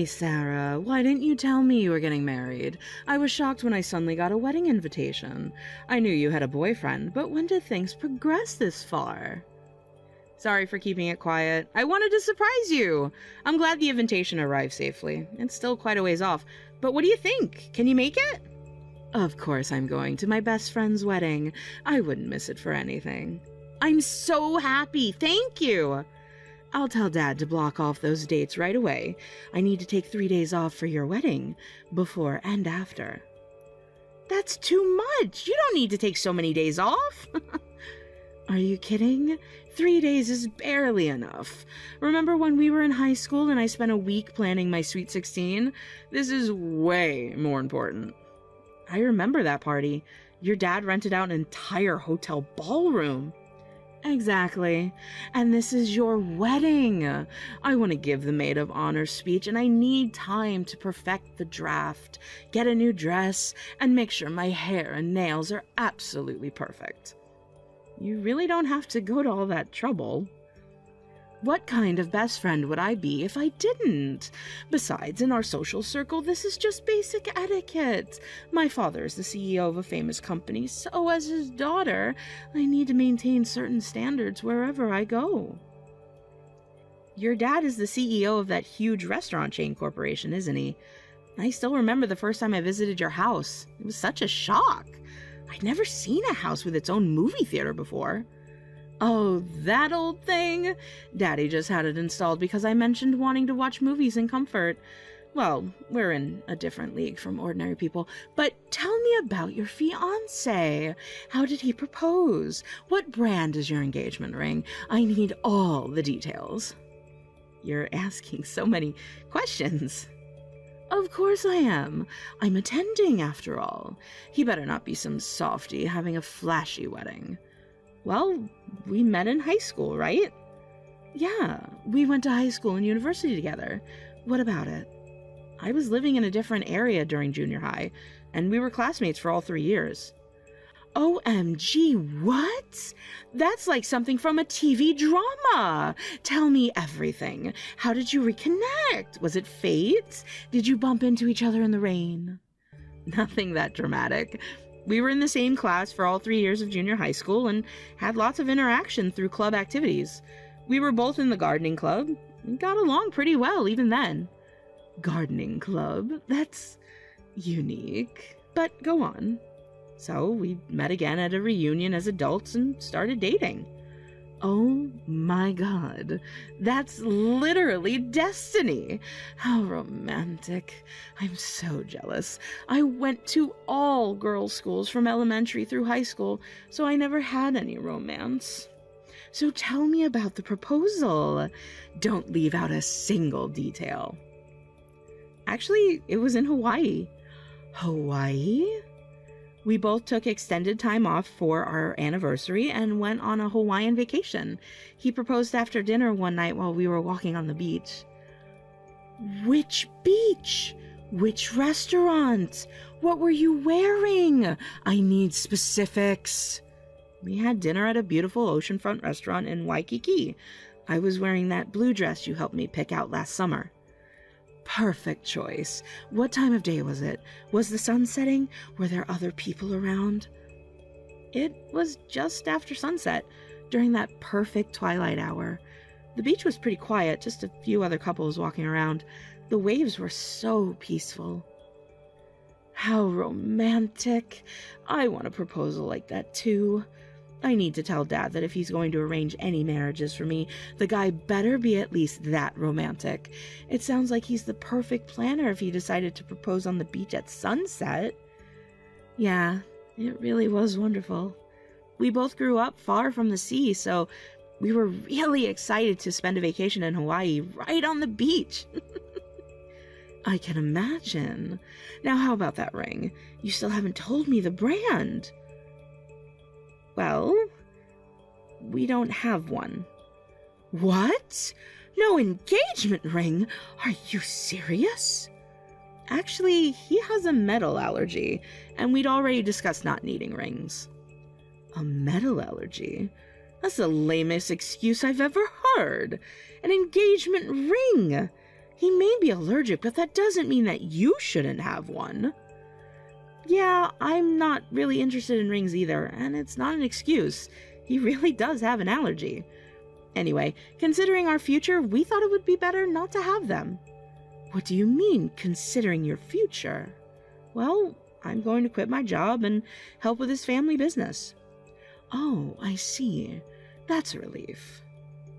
Hey, Sarah, why didn't you tell me you were getting married? I was shocked when I suddenly got a wedding invitation. I knew you had a boyfriend, but when did things progress this far? Sorry for keeping it quiet. I wanted to surprise you. I'm glad the invitation arrived safely. It's still quite a ways off, but what do you think? Can you make it? Of course I'm going to my best friend's wedding. I wouldn't miss it for anything. I'm so happy. Thank you. I'll tell Dad to block off those dates right away. I need to take 3 days off for your wedding, before and after. That's too much. You don't need to take so many days off. Are you kidding? 3 days is barely enough. Remember when we were in high school and I spent a week planning my Sweet 16? This is way more important. I remember that party. Your dad rented out an entire hotel ballroom. Exactly. And this is your wedding. I want to give the maid of honor speech, and I need time to perfect the draft, get a new dress, and make sure my hair and nails are absolutely perfect. You really don't have to go to all that trouble. What kind of best friend would I be if I didn't? Besides, in our social circle, this is just basic etiquette. My father is the CEO of a famous company, so as his daughter, I need to maintain certain standards wherever I go. Your dad is the CEO of that huge restaurant chain corporation, isn't he? I still remember the first time I visited your house. It was such a shock. I'd never seen a house with its own movie theater before. Oh, that old thing? Daddy just had it installed because I mentioned wanting to watch movies in comfort. Well, we're in a different league from ordinary people. But tell me about your fiancé. How did he propose? What brand is your engagement ring? I need all the details. You're asking so many questions. Of course I am. I'm attending, after all. He better not be some softy having a flashy wedding. Well, we met in high school, right? Yeah, we went to high school and university together. What about it? I was living in a different area during junior high, and we were classmates for all 3 years. OMG, what? That's like something from a TV drama. Tell me everything. How did you reconnect? Was it fate? Did you bump into each other in the rain? Nothing that dramatic. We were in the same class for all 3 years of junior high school and had lots of interaction through club activities. We were both in the gardening club and got along pretty well even then. Gardening club? That's unique. But go on. So we met again at a reunion as adults and started dating. Oh my God, that's literally destiny. How romantic. I'm so jealous. I went to all girls' schools from elementary through high school, so I never had any romance. So tell me about the proposal. Don't leave out a single detail. Actually, it was in Hawaii. Hawaii? We both took extended time off for our anniversary and went on a Hawaiian vacation. He proposed after dinner one night while we were walking on the beach. Which beach? Which restaurant? What were you wearing? I need specifics. We had dinner at a beautiful oceanfront restaurant in Waikiki. I was wearing that blue dress you helped me pick out last summer. Perfect choice. What time of day was it? Was the sun setting? Were there other people around? It was just after sunset, during that perfect twilight hour. The beach was pretty quiet, just a few other couples walking around. The waves were so peaceful. How romantic. I want a proposal like that too. I need to tell Dad that if he's going to arrange any marriages for me, the guy better be at least that romantic. It sounds like he's the perfect planner if he decided to propose on the beach at sunset. Yeah, it really was wonderful. We both grew up far from the sea, so we were really excited to spend a vacation in Hawaii right on the beach. I can imagine. Now, how about that ring? You still haven't told me the brand. Well, we don't have one. What? No engagement ring? Are you serious? Actually, he has a metal allergy, and we'd already discussed not needing rings. A metal allergy? That's the lamest excuse I've ever heard. An engagement ring. He may be allergic, but that doesn't mean that you shouldn't have one. Yeah, I'm not really interested in rings either, and it's not an excuse. He really does have an allergy. Anyway, considering our future, we thought it would be better not to have them. What do you mean, considering your future? Well, I'm going to quit my job and help with his family business. Oh, I see. That's a relief.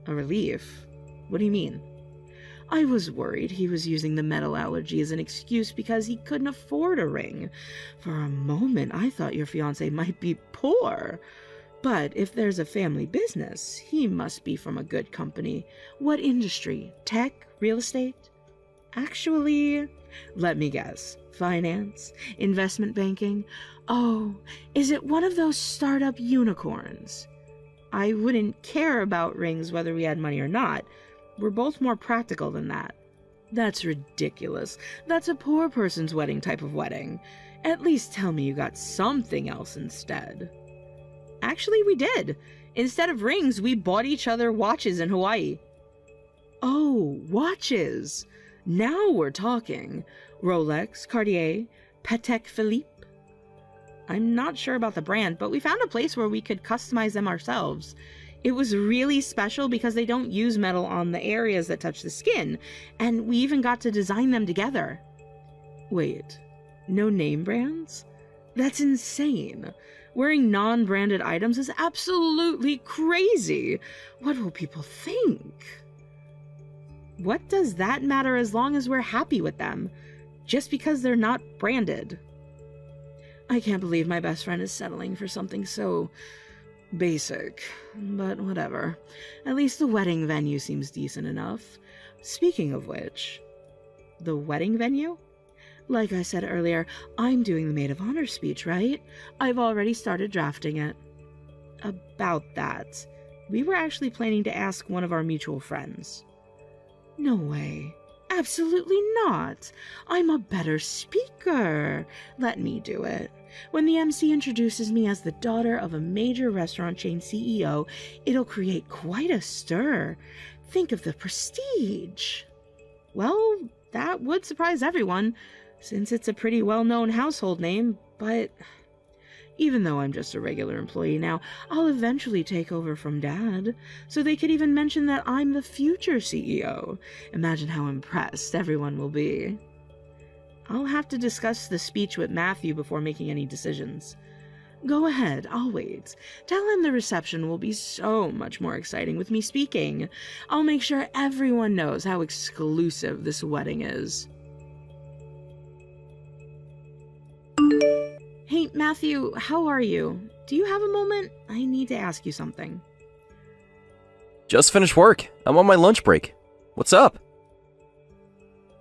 A relief? What do you mean? I was worried he was using the metal allergy as an excuse because he couldn't afford a ring. For a moment, I thought your fiancé might be poor. But if there's a family business, he must be from a good company. What industry? Tech? Real estate? Actually, let me guess. Finance? Investment banking? Oh, is it one of those startup unicorns? I wouldn't care about rings whether we had money or not. We're both more practical than that. That's ridiculous. That's a poor person's wedding type of wedding. At least tell me you got something else instead. Actually, we did. Instead of rings, we bought each other watches in Hawaii. Oh, watches. Now we're talking. Rolex, Cartier, Patek Philippe. I'm not sure about the brand, but we found a place where we could customize them ourselves. It was really special because they don't use metal on the areas that touch the skin, and we even got to design them together. Wait, no name brands? That's insane. Wearing non-branded items is absolutely crazy. What will people think? What does that matter as long as we're happy with them? Just because they're not branded. I can't believe my best friend is settling for something so basic, but whatever. At least the wedding venue seems decent enough. Speaking of which, the wedding venue? Like I said earlier, I'm doing the maid of honor speech, right? I've already started drafting it. About that, we were actually planning to ask one of our mutual friends. No way. Absolutely not. I'm a better speaker. Let me do it. When the MC introduces me as the daughter of a major restaurant chain CEO, it'll create quite a stir. Think of the prestige. Well, that would surprise everyone, since it's a pretty well-known household name, but even though I'm just a regular employee now, I'll eventually take over from Dad, so they could even mention that I'm the future CEO. Imagine how impressed everyone will be. I'll have to discuss the speech with Matthew before making any decisions. Go ahead, I'll wait. Tell him the reception will be so much more exciting with me speaking. I'll make sure everyone knows how exclusive this wedding is. Hey, Matthew, how are you? Do you have a moment? I need to ask you something. Just finished work. I'm on my lunch break. What's up?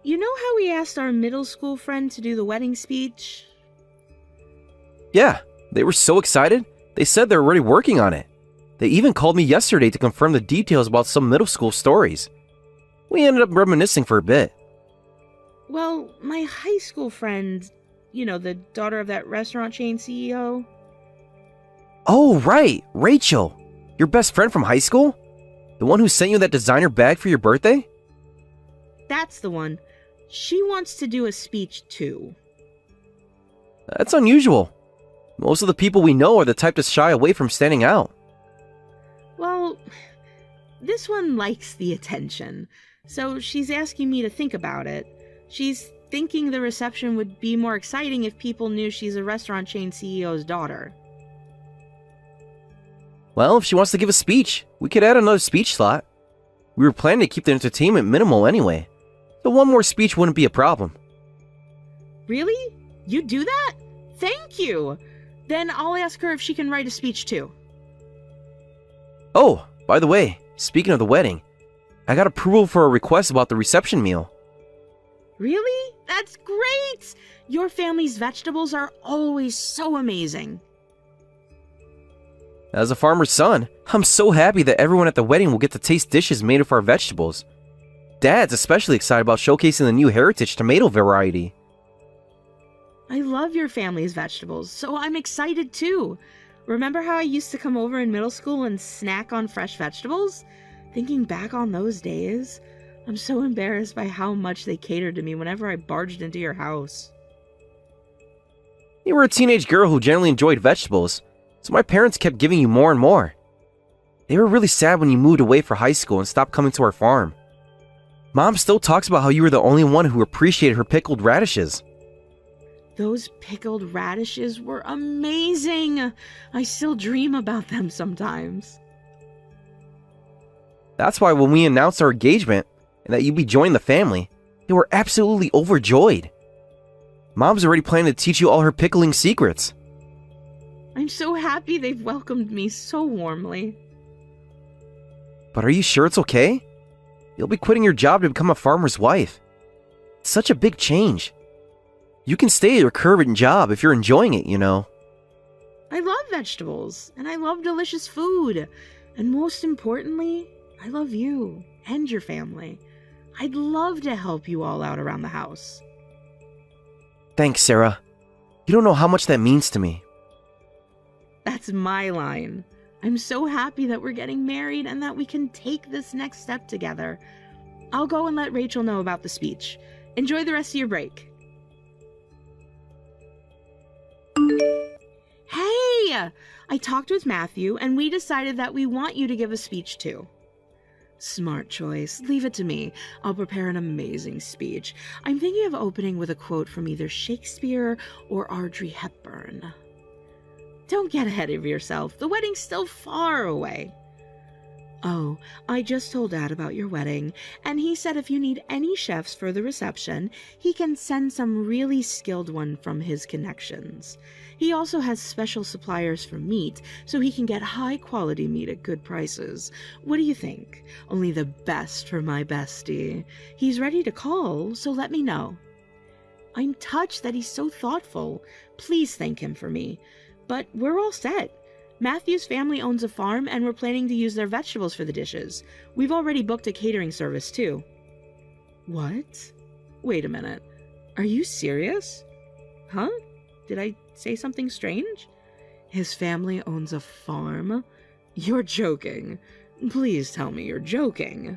You know how we asked our middle school friend to do the wedding speech? Yeah, they were so excited. They said they're already working on it. They even called me yesterday to confirm the details about some middle school stories. We ended up reminiscing for a bit. Well, my high school friend, you know, the daughter of that restaurant chain CEO. Oh, right, Rachel. Your best friend from high school? The one who sent you that designer bag for your birthday? That's the one. She wants to do a speech too. That's unusual. Most of the people we know are the type to shy away from standing out. Well, this one likes the attention, so she's asking me to think about it. She's thinking the reception would be more exciting if people knew she's a restaurant chain CEO's daughter. Well, if she wants to give a speech, we could add another speech slot. We were planning to keep the entertainment minimal anyway, so one more speech wouldn't be a problem. Really? You do that? Thank you! Then I'll ask her if she can write a speech too. Oh, by the way, speaking of the wedding, I got approval for a request about the reception meal. Really? That's great! Your family's vegetables are always so amazing. As a farmer's son, I'm so happy that everyone at the wedding will get to taste dishes made of our vegetables. Dad's especially excited about showcasing the new heritage tomato variety. I love your family's vegetables, so I'm excited too. Remember how I used to come over in middle school and snack on fresh vegetables? Thinking back on those days, I'm so embarrassed by how much they catered to me whenever I barged into your house. You were a teenage girl who generally enjoyed vegetables, so my parents kept giving you more and more. They were really sad when you moved away for high school and stopped coming to our farm. Mom still talks about how you were the only one who appreciated her pickled radishes. Those pickled radishes were amazing! I still dream about them sometimes. That's why when we announced our engagement and that you'd be joining the family, they were absolutely overjoyed. Mom's already planning to teach you all her pickling secrets. I'm so happy they've welcomed me so warmly. But are you sure it's okay? You'll be quitting your job to become a farmer's wife. It's such a big change. You can stay at your current job if you're enjoying it, you know. I love vegetables, and I love delicious food. And most importantly, I love you and your family. I'd love to help you all out around the house. Thanks, Sarah. You don't know how much that means to me. That's my line. I'm so happy that we're getting married and that we can take this next step together. I'll go and let Rachel know about the speech. Enjoy the rest of your break. Hey! I talked with Matthew and we decided that we want you to give a speech too. Smart choice. Leave it to me. I'll prepare an amazing speech. I'm thinking of opening with a quote from either Shakespeare or Audrey Hepburn. Don't get ahead of yourself. The wedding's still far away. Oh, I just told Dad about your wedding, and he said if you need any chefs for the reception, he can send some really skilled one from his connections. He also has special suppliers for meat, so he can get high-quality meat at good prices. What do you think? Only the best for my bestie. He's ready to call, so let me know. I'm touched that he's so thoughtful. Please thank him for me. But we're all set. Matthew's family owns a farm, and we're planning to use their vegetables for the dishes. We've already booked a catering service, too. What? Wait a minute. Are you serious? Huh? Did I say something strange? His family owns a farm? You're joking. Please tell me you're joking.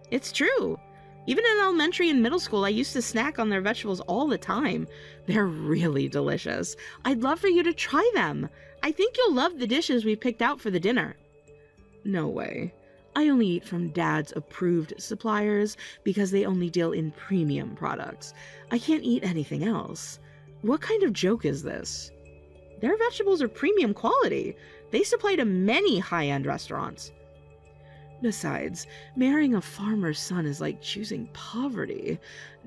It's true. Even in elementary and middle school, I used to snack on their vegetables all the time. They're really delicious. I'd love for you to try them. I think you'll love the dishes we picked out for the dinner. No way. I only eat from Dad's approved suppliers because they only deal in premium products. I can't eat anything else. What kind of joke is this? Their vegetables are premium quality. They supply to many high-end restaurants. Besides, marrying a farmer's son is like choosing poverty.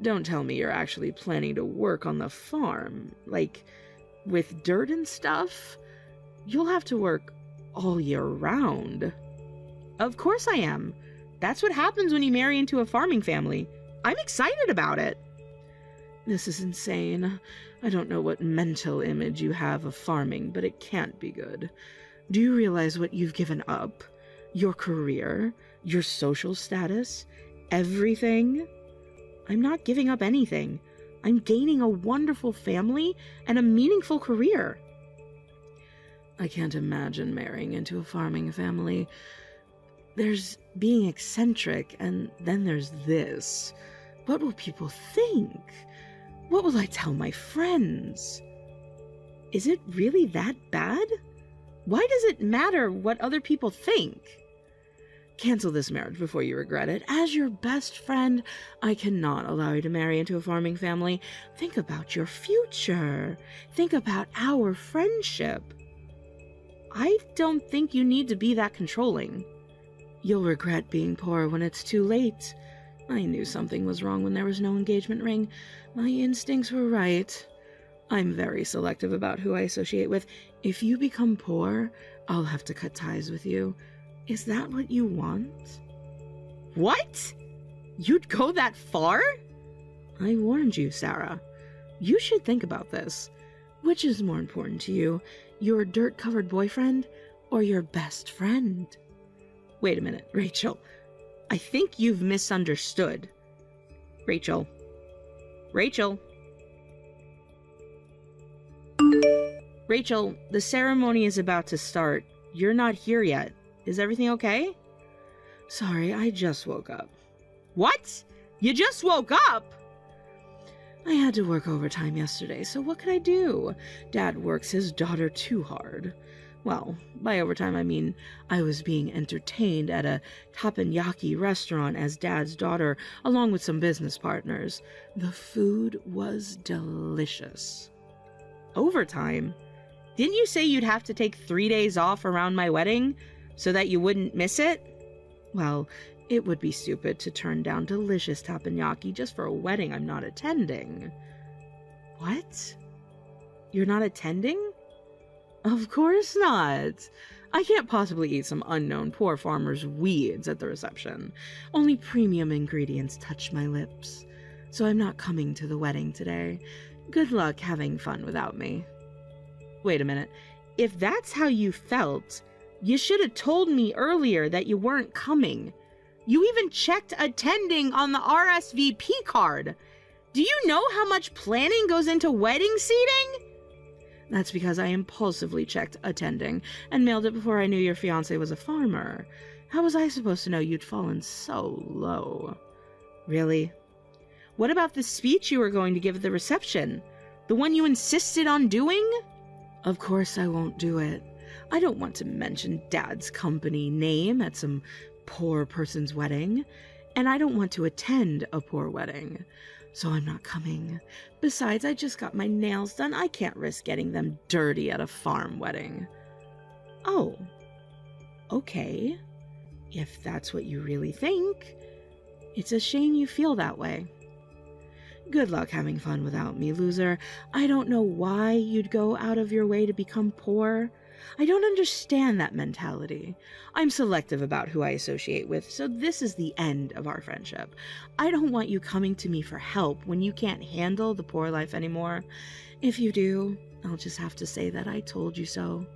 Don't tell me you're actually planning to work on the farm, like with dirt and stuff. You'll have to work all year round. Of course I am. That's what happens when you marry into a farming family. I'm excited about it. This is insane. I don't know what mental image you have of farming, but it can't be good. Do you realize what you've given up? Your career, your social status, everything? I'm not giving up anything. I'm gaining a wonderful family and a meaningful career. I can't imagine marrying into a farming family. There's being eccentric, and then there's this. What will people think? What will I tell my friends? Is it really that bad? Why does it matter what other people think? Cancel this marriage before you regret it. As your best friend, I cannot allow you to marry into a farming family. Think about your future. Think about our friendship. I don't think you need to be that controlling. You'll regret being poor when it's too late. I knew something was wrong when there was no engagement ring. My instincts were right. I'm very selective about who I associate with. If you become poor, I'll have to cut ties with you. Is that what you want? What? You'd go that far? I warned you, Sarah. You should think about this. Which is more important to you, your dirt-covered boyfriend or your best friend? Wait a minute, Rachel. I think you've misunderstood. Rachel. Rachel. Rachel, the ceremony is about to start. You're not here yet. Is everything okay? Sorry, I just woke up. What? You just woke up? I had to work overtime yesterday, so what could I do? Dad works his daughter too hard. Well, by overtime I mean I was being entertained at a teppanyaki restaurant as Dad's daughter, along with some business partners. The food was delicious. Overtime? Didn't you say you'd have to take 3 days off around my wedding so that you wouldn't miss it? Well, it would be stupid to turn down delicious teppanyaki just for a wedding I'm not attending. What? You're not attending? Of course not. I can't possibly eat some unknown poor farmer's weeds at the reception. Only premium ingredients touch my lips. So I'm not coming to the wedding today. Good luck having fun without me. Wait a minute. If that's how you felt, you should have told me earlier that you weren't coming. You even checked attending on the RSVP card. Do you know how much planning goes into wedding seating? That's because I impulsively checked attending and mailed it before I knew your fiancé was a farmer. How was I supposed to know you'd fallen so low? Really? What about the speech you were going to give at the reception? The one you insisted on doing? Of course I won't do it. I don't want to mention Dad's company name at some poor person's wedding, and I don't want to attend a poor wedding. So I'm not coming. Besides, I just got my nails done. I can't risk getting them dirty at a farm wedding. Oh, okay. If that's what you really think, it's a shame you feel that way. Good luck having fun without me, loser. I don't know why you'd go out of your way to become poor. I don't understand that mentality. I'm selective about who I associate with, so this is the end of our friendship. I don't want you coming to me for help when you can't handle the poor life anymore. If you do, I'll just have to say that I told you so.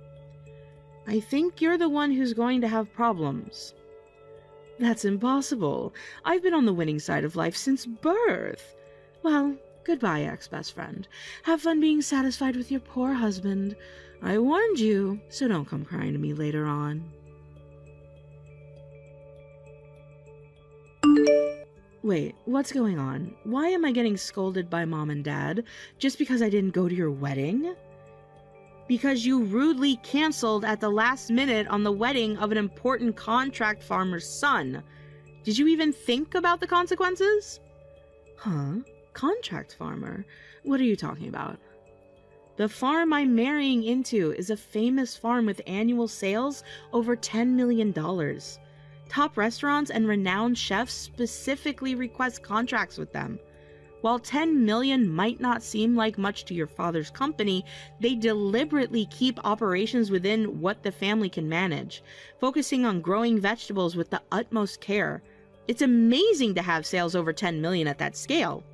I think you're the one who's going to have problems. That's impossible. I've been on the winning side of life since birth. Well, goodbye, ex-best friend. Have fun being satisfied with your poor husband. I warned you, so don't come crying to me later on. Wait, what's going on? Why am I getting scolded by Mom and Dad just because I didn't go to your wedding? Because you rudely canceled at the last minute on the wedding of an important contract farmer's son. Did you even think about the consequences? Huh? Contract farmer? What are you talking about? The farm I'm marrying into is a famous farm with annual sales over $10 million. Top restaurants and renowned chefs specifically request contracts with them. While $10 million might not seem like much to your father's company, they deliberately keep operations within what the family can manage, focusing on growing vegetables with the utmost care. It's amazing to have sales over $10 million at that scale.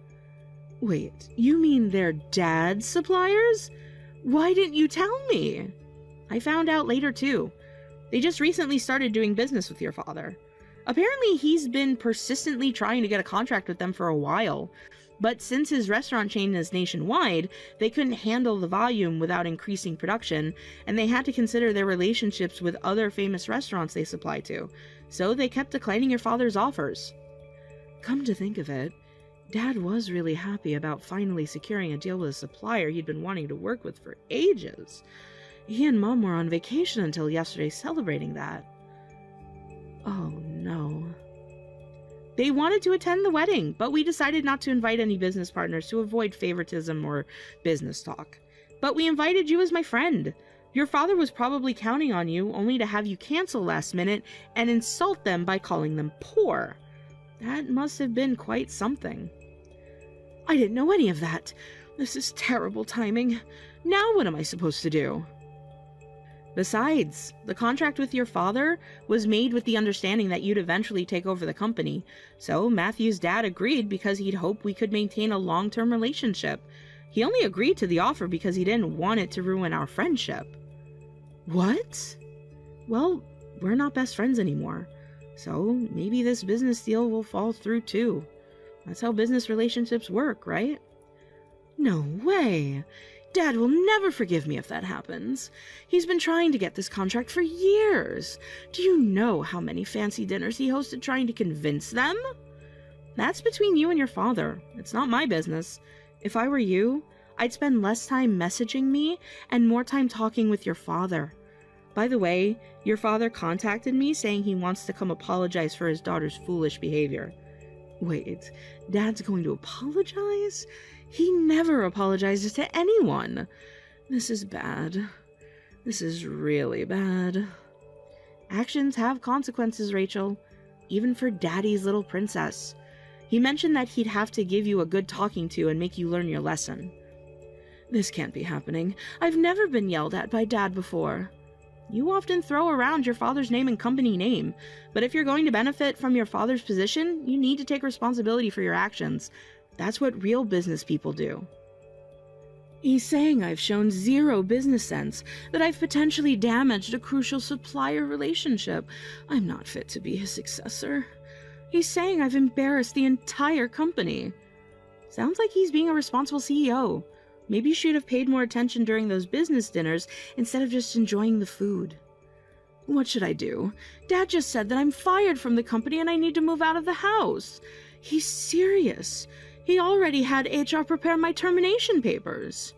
Wait, you mean they're Dad's suppliers? Why didn't you tell me? I found out later too. They just recently started doing business with your father. Apparently he's been persistently trying to get a contract with them for a while, but since his restaurant chain is nationwide, they couldn't handle the volume without increasing production, and they had to consider their relationships with other famous restaurants they supply to, so they kept declining your father's offers. Come to think of it, Dad was really happy about finally securing a deal with a supplier he'd been wanting to work with for ages. He and Mom were on vacation until yesterday celebrating that. Oh no. They wanted to attend the wedding, but we decided not to invite any business partners to avoid favoritism or business talk. But we invited you as my friend. Your father was probably counting on you, only to have you cancel last minute and insult them by calling them poor. That must have been quite something. I didn't know any of that. This is terrible timing. Now what am I supposed to do? Besides, the contract with your father was made with the understanding that you'd eventually take over the company, so Matthew's dad agreed because he'd hoped we could maintain a long-term relationship. He only agreed to the offer because he didn't want it to ruin our friendship. What? Well, we're not best friends anymore, so maybe this business deal will fall through too. That's how business relationships work, right? No way! Dad will never forgive me if that happens. He's been trying to get this contract for years. Do you know how many fancy dinners he hosted trying to convince them? That's between you and your father. It's not my business. If I were you, I'd spend less time messaging me and more time talking with your father. By the way, your father contacted me saying he wants to come apologize for his daughter's foolish behavior. Wait, Dad's going to apologize? He never apologizes to anyone. This is bad. This is really bad. Actions have consequences, Rachel. Even for Daddy's little princess. He mentioned that he'd have to give you a good talking to and make you learn your lesson. This can't be happening. I've never been yelled at by Dad before. You often throw around your father's name and company name, but if you're going to benefit from your father's position, you need to take responsibility for your actions. That's what real business people do. He's saying I've shown zero business sense, that I've potentially damaged a crucial supplier relationship. I'm not fit to be his successor. He's saying I've embarrassed the entire company. Sounds like he's being a responsible CEO. Maybe you should have paid more attention during those business dinners instead of just enjoying the food. What should I do? Dad just said that I'm fired from the company and I need to move out of the house. He's serious. He already had HR prepare my termination papers.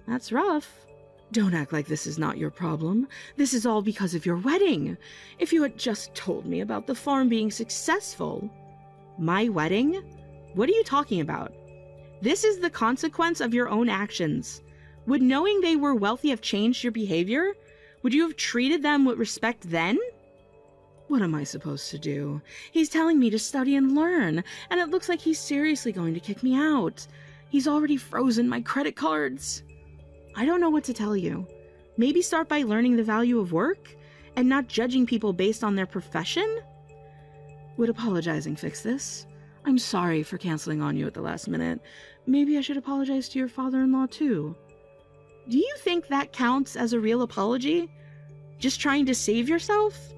That's rough. Don't act like this is not your problem. This is all because of your wedding. If you had just told me about the farm being successful... My wedding? What are you talking about? This is the consequence of your own actions. Would knowing they were wealthy have changed your behavior? Would you have treated them with respect then? What am I supposed to do? He's telling me to study and learn, and it looks like he's seriously going to kick me out. He's already frozen my credit cards. I don't know what to tell you. Maybe start by learning the value of work and not judging people based on their profession? Would apologizing fix this? I'm sorry for canceling on you at the last minute. Maybe I should apologize to your father-in-law too. Do you think that counts as a real apology? Just trying to save yourself?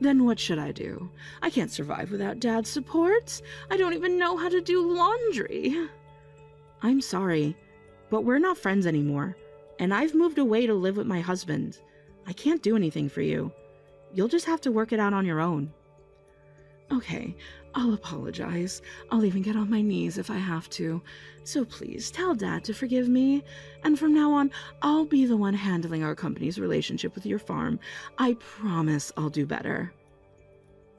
Then what should I do? I can't survive without Dad's support. I don't even know how to do laundry. I'm sorry, but we're not friends anymore, and I've moved away to live with my husband. I can't do anything for you. You'll just have to work it out on your own. Okay, I'll apologize. I'll even get on my knees if I have to. So please, tell Dad to forgive me. And from now on, I'll be the one handling our company's relationship with your farm. I promise I'll do better.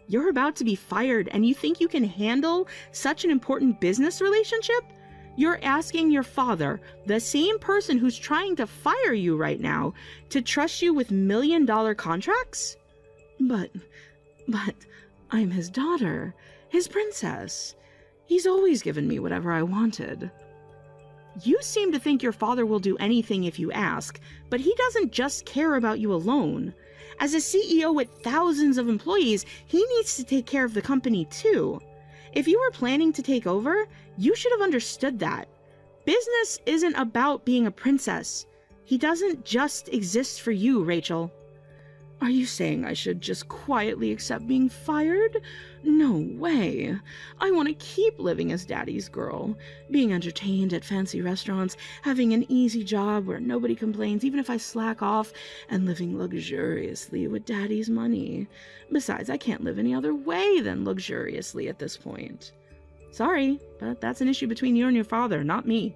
You're about to be fired, and you think you can handle such an important business relationship? You're asking your father, the same person who's trying to fire you right now, to trust you with million-dollar contracts? But... I'm his daughter, his princess. He's always given me whatever I wanted. You seem to think your father will do anything if you ask, but he doesn't just care about you alone. As a CEO with thousands of employees, he needs to take care of the company too. If you were planning to take over, you should have understood that. Business isn't about being a princess. He doesn't just exist for you, Rachel. Are you saying I should just quietly accept being fired? No way. I want to keep living as Daddy's girl, being entertained at fancy restaurants, having an easy job where nobody complains even if I slack off, and living luxuriously with Daddy's money. Besides, I can't live any other way than luxuriously at this point. Sorry, but that's an issue between you and your father, not me.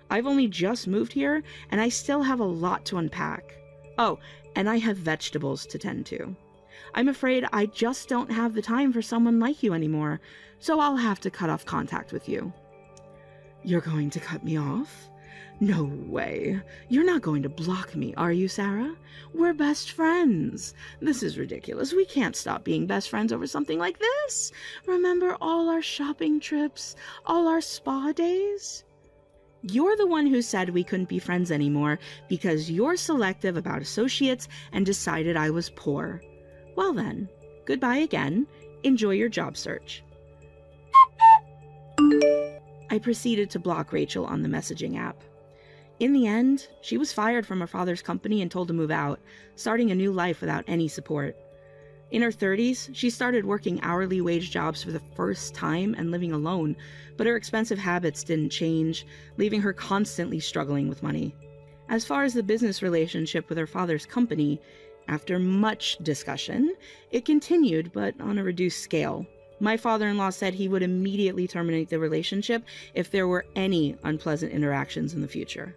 I've only just moved here, and I still have a lot to unpack. Oh, and I have vegetables to tend to. I'm afraid I just don't have the time for someone like you anymore, so I'll have to cut off contact with you. You're going to cut me off? No way. You're not going to block me, are you, Sarah? We're best friends. This is ridiculous. We can't stop being best friends over something like this. Remember all our shopping trips, all our spa days? You're the one who said we couldn't be friends anymore because you're selective about associates and decided I was poor. Well then, goodbye again. Enjoy your job search. I proceeded to block Rachel on the messaging app. In the end, she was fired from her father's company and told to move out, starting a new life without any support. In her 30s, she started working hourly wage jobs for the first time and living alone, but her expensive habits didn't change, leaving her constantly struggling with money. As far as the business relationship with her father's company, after much discussion, it continued, but on a reduced scale. My father-in-law said he would immediately terminate the relationship if there were any unpleasant interactions in the future.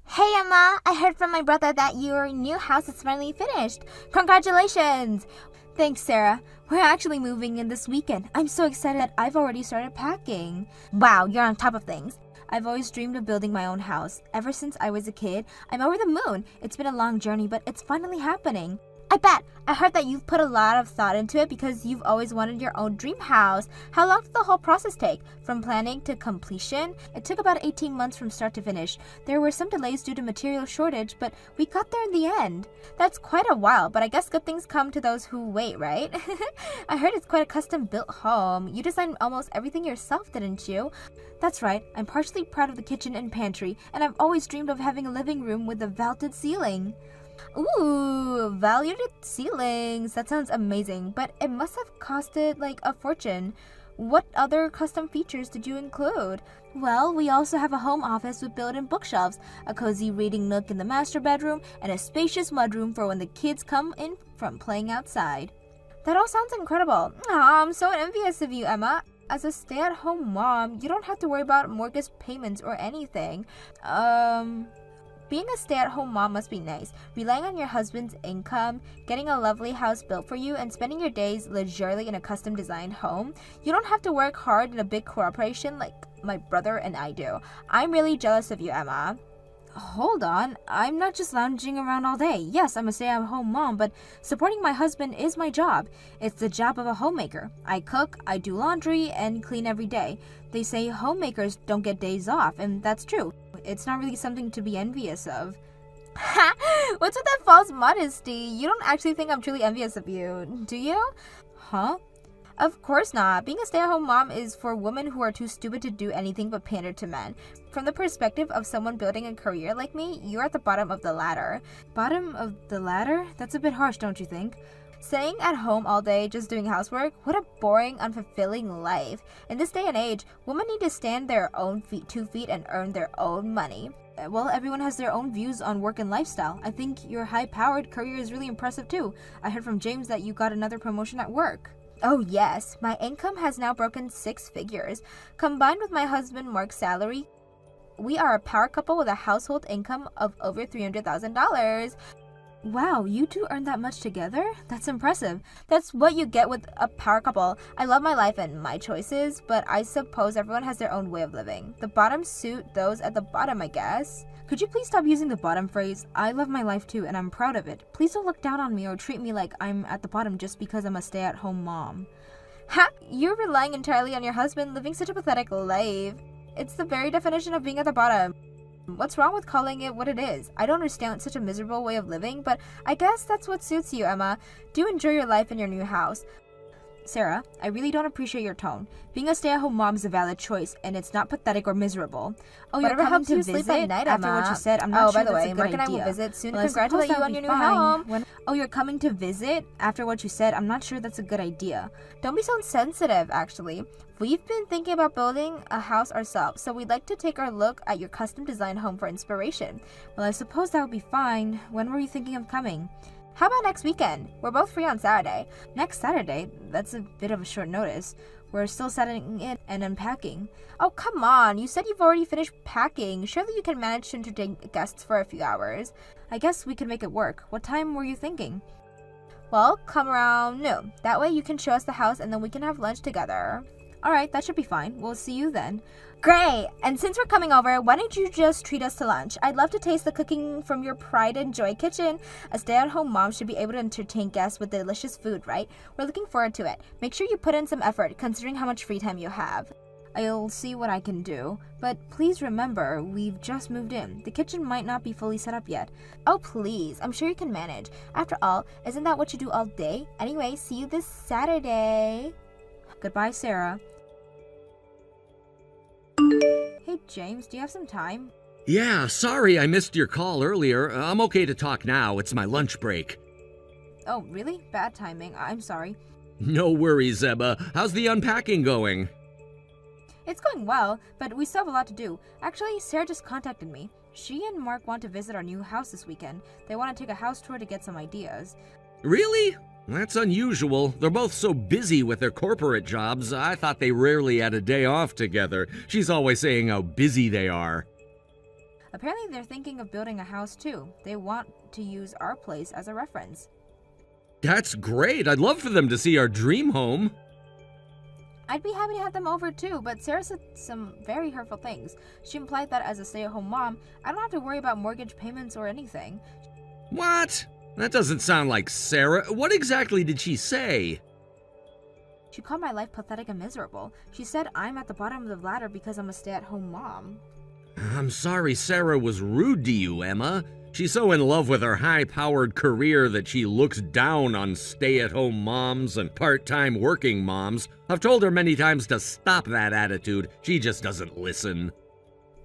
Hey Emma, I heard from my brother that your new house is finally finished. Congratulations! Thanks, Sarah. We're actually moving in this weekend. I'm so excited that I've already started packing. Wow, you're on top of things. I've always dreamed of building my own house. Ever since I was a kid, I'm over the moon. It's been a long journey, but it's finally happening. I bet. I heard that you've put a lot of thought into it because you've always wanted your own dream house. How long did the whole process take? From planning to completion? It took about 18 months from start to finish. There were some delays due to material shortage, but we got there in the end. That's quite a while, but I guess good things come to those who wait, right? I heard it's quite a custom-built home. You designed almost everything yourself, didn't you? That's right. I'm partially proud of the kitchen and pantry, and I've always dreamed of having a living room with a vaulted ceiling. Ooh, valued ceilings. That sounds amazing, but it must have costed like a fortune. What other custom features did you include? Well, we also have a home office with built-in bookshelves, a cozy reading nook in the master bedroom, and a spacious mudroom for when the kids come in from playing outside. That all sounds incredible. Aw, I'm so envious of you, Emma. As a stay-at-home mom, you don't have to worry about mortgage payments or anything. Being a stay-at-home mom must be nice. Relying on your husband's income, getting a lovely house built for you, and spending your days luxuriously in a custom-designed home. You don't have to work hard in a big corporation like my brother and I do. I'm really jealous of you, Emma. Hold on, I'm not just lounging around all day. Yes, I'm a stay-at-home mom, but supporting my husband is my job. It's the job of a homemaker. I cook, I do laundry, and clean every day. They say homemakers don't get days off, and that's true. It's not really something to be envious of. Ha! What's with that false modesty? You don't actually think I'm truly envious of you, do you? Huh? Of course not. Being a stay-at-home mom is for women who are too stupid to do anything but pander to men. From the perspective of someone building a career like me, you're at the bottom of the ladder. Bottom of the ladder? That's a bit harsh, don't you think? Staying at home all day just doing housework? What a boring, unfulfilling life. In this day and age, women need to stand their own 2 feet and earn their own money. Well, everyone has their own views on work and lifestyle. I think your high-powered career is really impressive too. I heard from James that you got another promotion at work. Oh yes, my income has now broken 6 figures. Combined with my husband Mark's salary, we are a power couple with a household income of over $300,000. Wow, you two earn that much together? That's impressive. That's what you get with a power couple. I love my life and my choices, but I suppose everyone has their own way of living. The bottoms suit those at the bottom, I guess. Could you please stop using the bottom phrase? I love my life too, and I'm proud of it. Please don't look down on me or treat me like I'm at the bottom just because I'm a stay-at-home mom. Ha! You're relying entirely on your husband living such a pathetic life. It's the very definition of being at the bottom. What's wrong with calling it what it is? I don't understand such a miserable way of living, but I guess that's what suits you, Emma. Do enjoy your life in your new house. Sarah, I really don't appreciate your tone. Being a stay-at-home mom is a valid choice, and it's not pathetic or miserable. Oh, you're coming to visit sleep at night, after what you said? I'm not sure that's a good idea. Mark and I will visit soon to congratulate you on your new home. Oh, you're coming to visit? After what you said, I'm not sure that's a good idea. Don't be so insensitive, actually. We've been thinking about building a house ourselves, so we'd like to take our look at your custom-designed home for inspiration. Well, I suppose that would be fine. When were you thinking of coming? How about next weekend? We're both free on Saturday. Next Saturday? That's a bit of a short notice. We're still setting it and unpacking. Oh, come on. You said you've already finished packing. Surely you can manage to entertain guests for a few hours. I guess we can make it work. What time were you thinking? Well, come around noon. That way you can show us the house and then we can have lunch together. Alright, that should be fine. We'll see you then. Great! And since we're coming over, why don't you just treat us to lunch? I'd love to taste the cooking from your Pride and Joy kitchen. A stay-at-home mom should be able to entertain guests with delicious food, right? We're looking forward to it. Make sure you put in some effort, considering how much free time you have. I'll see what I can do. But please remember, we've just moved in. The kitchen might not be fully set up yet. Oh, please. I'm sure you can manage. After all, isn't that what you do all day? Anyway, see you this Saturday. Goodbye, Sarah. Hey, James, do you have some time? Yeah, sorry I missed your call earlier. I'm okay to talk now. It's my lunch break. Oh, really? Bad timing. I'm sorry. No worries, Emma. How's the unpacking going? It's going well, but we still have a lot to do. Actually, Sarah just contacted me. She and Mark want to visit our new house this weekend. They want to take a house tour to get some ideas. Really? That's unusual. They're both so busy with their corporate jobs, I thought they rarely had a day off together. She's always saying how busy they are. Apparently they're thinking of building a house too. They want to use our place as a reference. That's great. I'd love for them to see our dream home. I'd be happy to have them over too, but Sarah said some very hurtful things. She implied that as a stay-at-home mom, I don't have to worry about mortgage payments or anything. What? That doesn't sound like Sarah. What exactly did she say? She called my life pathetic and miserable. She said I'm at the bottom of the ladder because I'm a stay-at-home mom. I'm sorry Sarah was rude to you, Emma. She's so in love with her high-powered career that she looks down on stay-at-home moms and part-time working moms. I've told her many times to stop that attitude. She just doesn't listen.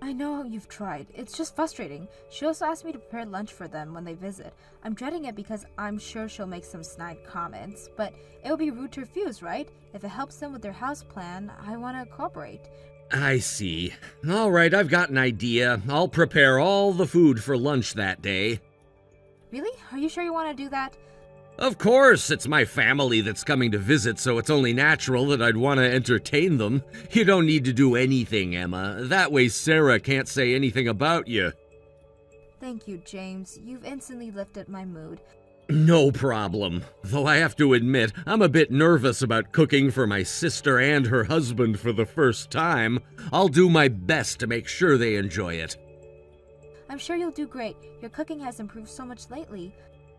I know you've tried. It's just frustrating. She also asked me to prepare lunch for them when they visit. I'm dreading it because I'm sure she'll make some snide comments, but it would be rude to refuse, right? If it helps them with their house plan, I want to cooperate. I see. All right, I've got an idea. I'll prepare all the food for lunch that day. Really? Are you sure you want to do that? Of course, it's my family that's coming to visit, so it's only natural that I'd want to entertain them. You don't need to do anything, Emma. That way Sarah can't say anything about you. Thank you, James. You've instantly lifted my mood. No problem. Though I have to admit, I'm a bit nervous about cooking for my sister and her husband for the first time. I'll do my best to make sure they enjoy it. I'm sure you'll do great. Your cooking has improved so much lately.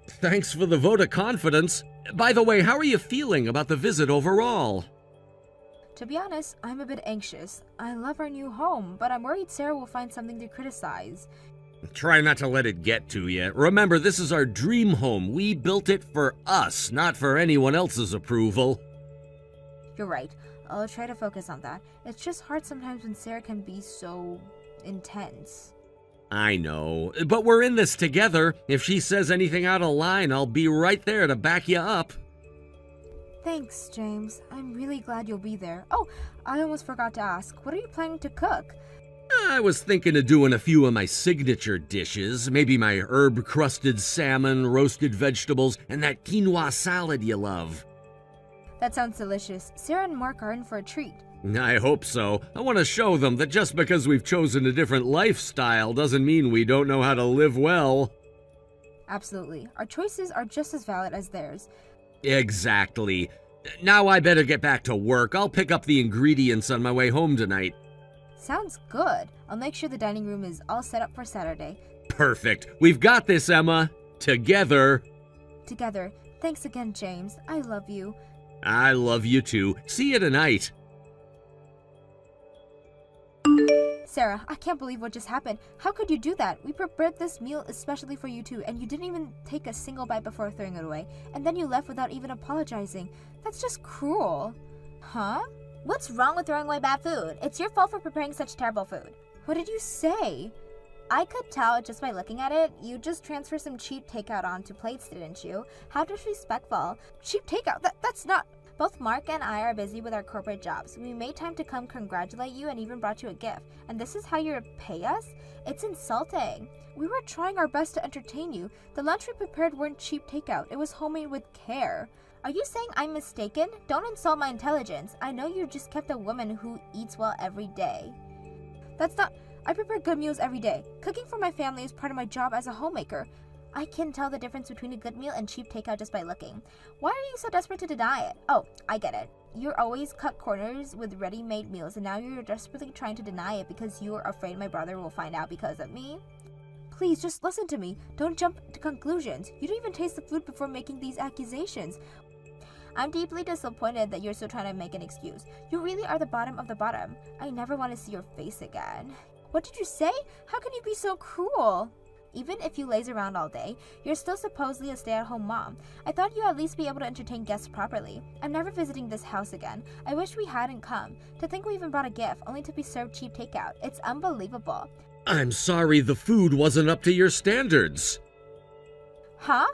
Thanks for the vote of confidence. By the way, how are you feeling about the visit overall? To be honest, I'm a bit anxious. I love our new home, but I'm worried Sarah will find something to criticize. Try not to let it get to you. Remember, this is our dream home. We built it for us, not for anyone else's approval. You're right. I'll try to focus on that. It's just hard sometimes when Sarah can be so intense. I know, but we're in this together. If she says anything out of line, I'll be right there to back you up. Thanks, James. I'm really glad you'll be there. Oh, I almost forgot to ask. What are you planning to cook? I was thinking of doing a few of my signature dishes. Maybe my herb-crusted salmon, roasted vegetables, and that quinoa salad you love. That sounds delicious. Sarah and Mark are in for a treat. I hope so. I want to show them that just because we've chosen a different lifestyle doesn't mean we don't know how to live well. Absolutely. Our choices are just as valid as theirs. Exactly. Now I better get back to work. I'll pick up the ingredients on my way home tonight. Sounds good. I'll make sure the dining room is all set up for Saturday. Perfect. We've got this, Emma. Together. Together. Thanks again, James. I love you. I love you too. See you tonight. Sarah, I can't believe what just happened. How could you do that? We prepared this meal especially for you two, and you didn't even take a single bite before throwing it away. And then you left without even apologizing. That's just cruel. Huh? What's wrong with throwing away bad food? It's your fault for preparing such terrible food. What did you say? I could tell just by looking at it. You just transferred some cheap takeout onto plates, didn't you? How disrespectful. Cheap takeout? That's not... Both Mark and I are busy with our corporate jobs. We made time to come congratulate you and even brought you a gift. And this is how you're to pay us? It's insulting. We were trying our best to entertain you. The lunch we prepared weren't cheap takeout. It was homemade with care. Are you saying I'm mistaken? Don't insult my intelligence. I know you just kept a woman who eats well every day. That's not... I prepare good meals every day. Cooking for my family is part of my job as a homemaker. I can tell the difference between a good meal and cheap takeout just by looking. Why are you so desperate to deny it? Oh, I get it. You're always cut corners with ready-made meals, and now you're desperately trying to deny it because you're afraid my brother will find out because of me? Please, just listen to me. Don't jump to conclusions. You didn't even taste the food before making these accusations. I'm deeply disappointed that you're still trying to make an excuse. You really are the bottom of the bottom. I never want to see your face again. What did you say? How can you be so cruel? Even if you laze around all day, you're still supposedly a stay-at-home mom. I thought you'd at least be able to entertain guests properly. I'm never visiting this house again. I wish we hadn't come. To think we even brought a gift, only to be served cheap takeout. It's unbelievable. I'm sorry the food wasn't up to your standards. Huh?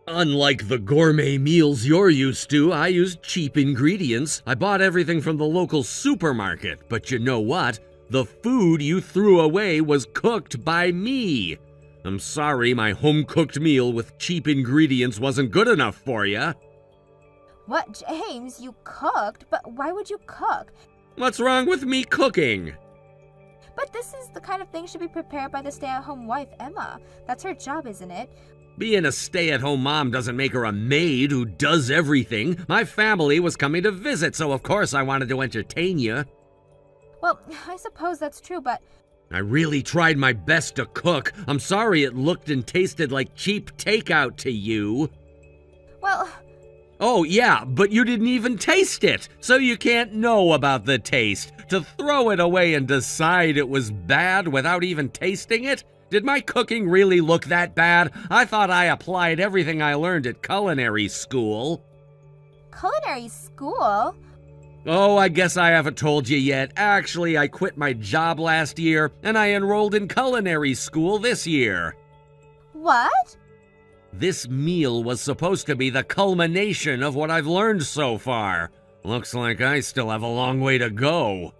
Unlike the gourmet meals you're used to, I used cheap ingredients. I bought everything from the local supermarket. But you know what? The food you threw away was cooked by me. I'm sorry my home-cooked meal with cheap ingredients wasn't good enough for you. What, James? You cooked? But why would you cook? What's wrong with me cooking? But this is the kind of thing should be prepared by the stay-at-home wife, Emma. That's her job, isn't it? Being a stay-at-home mom doesn't make her a maid who does everything. My family was coming to visit, so of course I wanted to entertain you. Well, I suppose that's true, but... I really tried my best to cook. I'm sorry it looked and tasted like cheap takeout to you. Well... Oh, yeah, but you didn't even taste it, so you can't know about the taste. To throw it away and decide it was bad without even tasting it? Did my cooking really look that bad? I thought I applied everything I learned at culinary school. Culinary school? Oh, I guess I haven't told you yet. Actually, I quit my job last year, and I enrolled in culinary school this year. What? This meal was supposed to be the culmination of what I've learned so far. Looks like I still have a long way to go.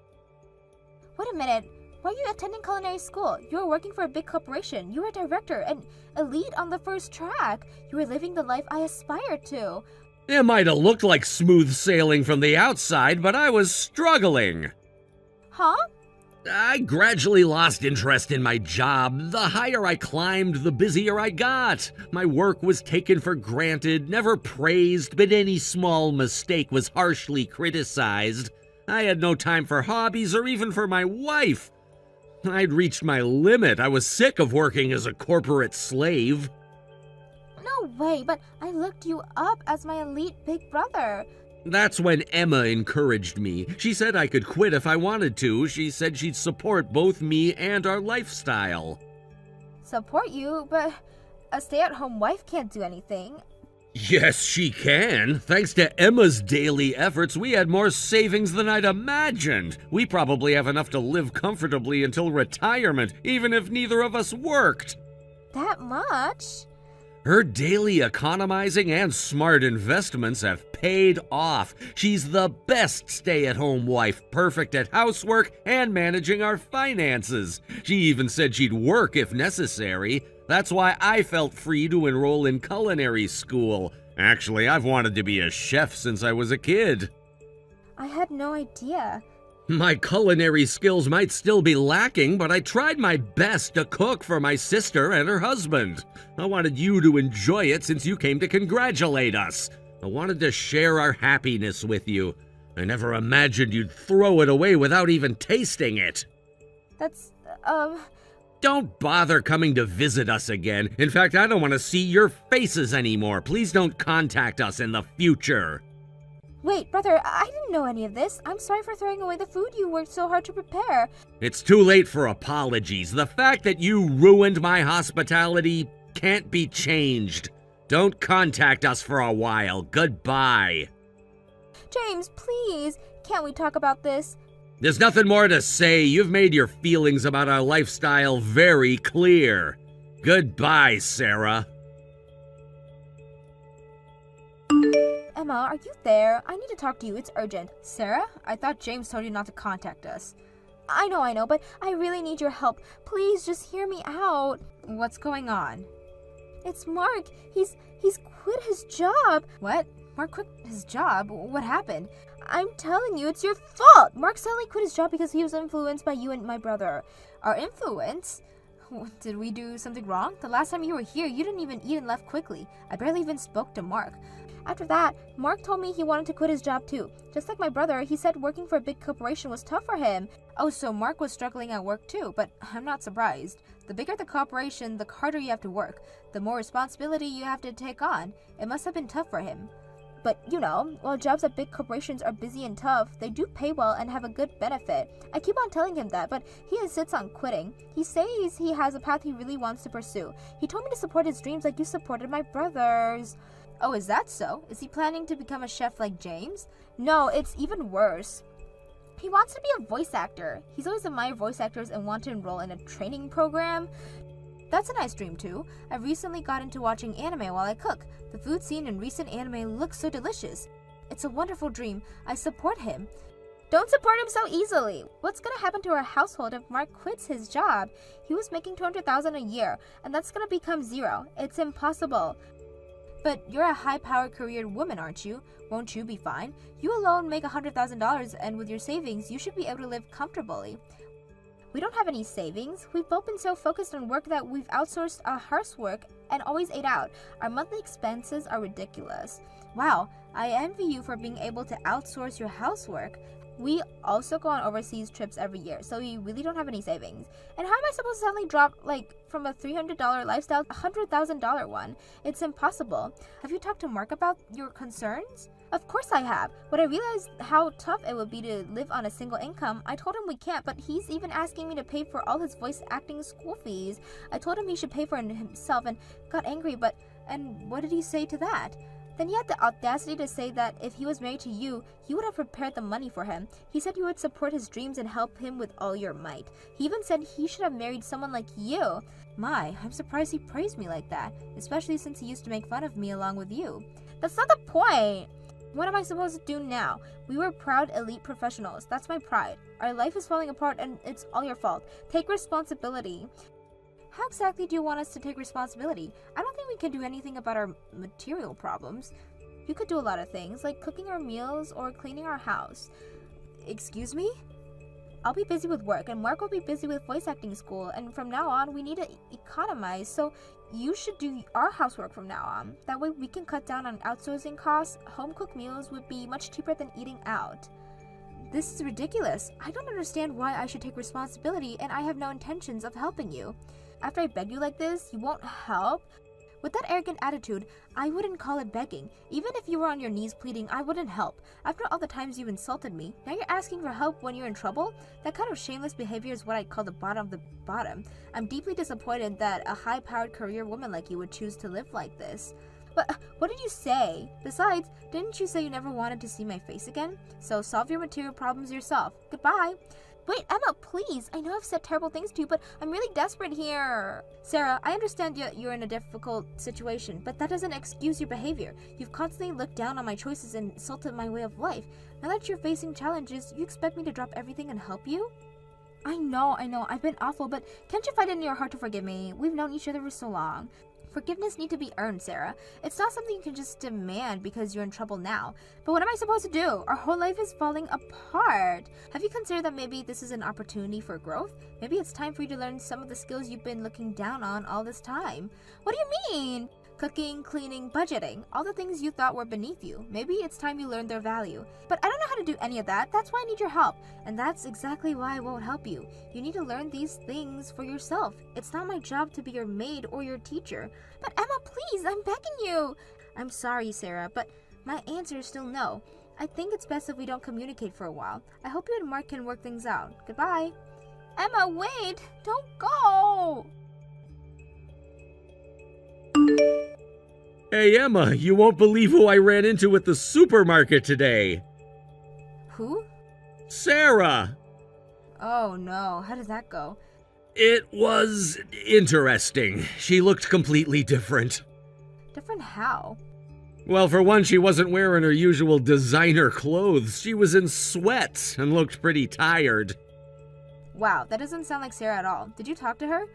Wait a minute. Why are you attending culinary school? You were working for a big corporation. You were a director, an elite on the first track. You were living the life I aspired to. It might have looked like smooth sailing from the outside, but I was struggling. Huh? I gradually lost interest in my job. The higher I climbed, the busier I got. My work was taken for granted, never praised, but any small mistake was harshly criticized. I had no time for hobbies or even for my wife. I'd reached my limit. I was sick of working as a corporate slave. No way, but I looked you up as my elite big brother. That's when Emma encouraged me. She said I could quit if I wanted to. She said she'd support both me and our lifestyle. Support you? But a stay-at-home wife can't do anything. Yes, she can. Thanks to Emma's daily efforts, we had more savings than I'd imagined. We probably have enough to live comfortably until retirement, even if neither of us worked. That much? Her daily economizing and smart investments have paid off. She's the best stay-at-home wife, perfect at housework and managing our finances. She even said she'd work if necessary. That's why I felt free to enroll in culinary school. Actually, I've wanted to be a chef since I was a kid. I had no idea. My culinary skills might still be lacking, but I tried my best to cook for my sister and her husband. I wanted you to enjoy it since you came to congratulate us. I wanted to share our happiness with you. I never imagined you'd throw it away without even tasting it. That's, Don't bother coming to visit us again. In fact, I don't want to see your faces anymore. Please don't contact us in the future. Wait, brother, I didn't know any of this. I'm sorry for throwing away the food you worked so hard to prepare. It's too late for apologies. The fact that you ruined my hospitality can't be changed. Don't contact us for a while. Goodbye. James, please, can't we talk about this? There's nothing more to say. You've made your feelings about our lifestyle very clear. Goodbye, Sarah. Emma, are you there? I need to talk to you. It's urgent. Sarah? I thought James told you not to contact us. I know, but I really need your help. Please, just hear me out. What's going on? It's Mark. He's quit his job. What? Mark quit his job? What happened? I'm telling you, it's your fault. Mark suddenly quit his job because he was influenced by you and my brother. Our influence? Did we do something wrong? The last time you were here, you didn't even eat and left quickly. I barely even spoke to Mark. After that, Mark told me he wanted to quit his job too. Just like my brother, he said working for a big corporation was tough for him. Oh, so Mark was struggling at work too, but I'm not surprised. The bigger the corporation, the harder you have to work. The more responsibility you have to take on. It must have been tough for him. But, you know, while jobs at big corporations are busy and tough, they do pay well and have a good benefit. I keep on telling him that, but he insists on quitting. He says he has a path he really wants to pursue. He told me to support his dreams like you supported my brother's. Oh, is that so? Is he planning to become a chef like James? No, it's even worse. He wants to be a voice actor. He's always admired voice actors and wanted to enroll in a training program. That's a nice dream too. I recently got into watching anime while I cook. The food scene in recent anime looks so delicious. It's a wonderful dream. I support him. Don't support him so easily. What's gonna happen to our household if Mark quits his job? He was making $200,000 a year, and that's gonna become zero. It's impossible. But you're a high-powered career woman, aren't you? Won't you be fine? You alone make $100,000, and with your savings, you should be able to live comfortably. We don't have any savings. We've both been so focused on work that we've outsourced our housework and always ate out. Our monthly expenses are ridiculous. Wow, I envy you for being able to outsource your housework. We also go on overseas trips every year, so we really don't have any savings. And how am I supposed to suddenly drop, from a $300 lifestyle to a $100,000 one? It's impossible. Have you talked to Mark about your concerns? Of course I have. When I realized how tough it would be to live on a single income, I told him we can't, but he's even asking me to pay for all his voice acting school fees. I told him he should pay for it himself and got angry, and what did he say to that? Then he had the audacity to say that if he was married to you, you would have prepared the money for him. He said you would support his dreams and help him with all your might. He even said he should have married someone like you. My, I'm surprised he praised me like that, especially since he used to make fun of me along with you. That's not the point. What am I supposed to do now? We were proud elite professionals. That's my pride. Our life is falling apart and it's all your fault. Take responsibility. How exactly do you want us to take responsibility? I don't think we can do anything about our material problems. You could do a lot of things, like cooking our meals or cleaning our house. Excuse me? I'll be busy with work, and Mark will be busy with voice acting school, and from now on, we need to economize, so you should do our housework from now on. That way we can cut down on outsourcing costs. Home-cooked meals would be much cheaper than eating out. This is ridiculous. I don't understand why I should take responsibility, and I have no intentions of helping you. After I beg you like this, you won't help? With that arrogant attitude, I wouldn't call it begging. Even if you were on your knees pleading, I wouldn't help. After all the times you've insulted me, now you're asking for help when you're in trouble? That kind of shameless behavior is what I'd call the bottom of the bottom. I'm deeply disappointed that a high-powered career woman like you would choose to live like this. But what did you say? Besides, didn't you say you never wanted to see my face again? So solve your material problems yourself. Goodbye. Wait, Emma, please. I know I've said terrible things to you, but I'm really desperate here. Sarah, I understand you're in a difficult situation, but that doesn't excuse your behavior. You've constantly looked down on my choices and insulted my way of life. Now that you're facing challenges, you expect me to drop everything and help you? I know. I've been awful, but can't you find it in your heart to forgive me? We've known each other for so long. Forgiveness needs to be earned, Sarah. It's not something you can just demand because you're in trouble now. But what am I supposed to do? Our whole life is falling apart. Have you considered that maybe this is an opportunity for growth? Maybe it's time for you to learn some of the skills you've been looking down on all this time. What do you mean? Cooking, cleaning, budgeting, all the things you thought were beneath you. Maybe it's time you learned their value. But I don't know how to do any of that. That's why I need your help. And that's exactly why I won't help you. You need to learn these things for yourself. It's not my job to be your maid or your teacher. But Emma, please, I'm begging you. I'm sorry, Sarah, but my answer is still no. I think it's best if we don't communicate for a while. I hope you and Mark can work things out. Goodbye. Emma, wait! Don't go! Hey, Emma, you won't believe who I ran into at the supermarket today. Who? Sarah. Oh no, how did that go? It was interesting. She looked completely different. Different how? Well, for one, she wasn't wearing her usual designer clothes. She was in sweats and looked pretty tired. Wow, that doesn't sound like Sarah at all. Did you talk to her?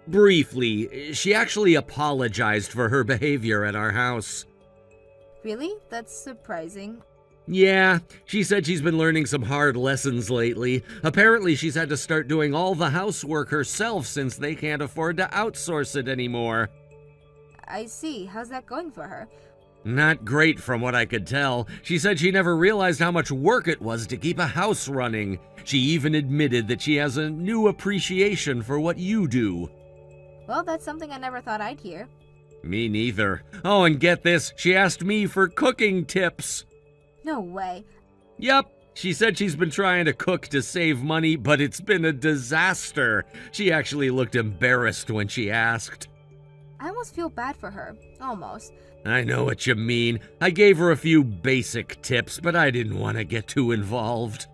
Briefly, she actually apologized for her behavior at our house. Really? That's surprising. Yeah, she said she's been learning some hard lessons lately. Apparently, she's had to start doing all the housework herself since they can't afford to outsource it anymore. I see. How's that going for her? Not great from what I could tell. She said she never realized how much work it was to keep a house running. She even admitted that she has a new appreciation for what you do. Well, that's something I never thought I'd hear. Me neither. Oh, and get this, she asked me for cooking tips. No way. Yup, she said she's been trying to cook to save money, but it's been a disaster. She actually looked embarrassed when she asked. I almost feel bad for her. Almost. I know what you mean. I gave her a few basic tips, but I didn't want to get too involved.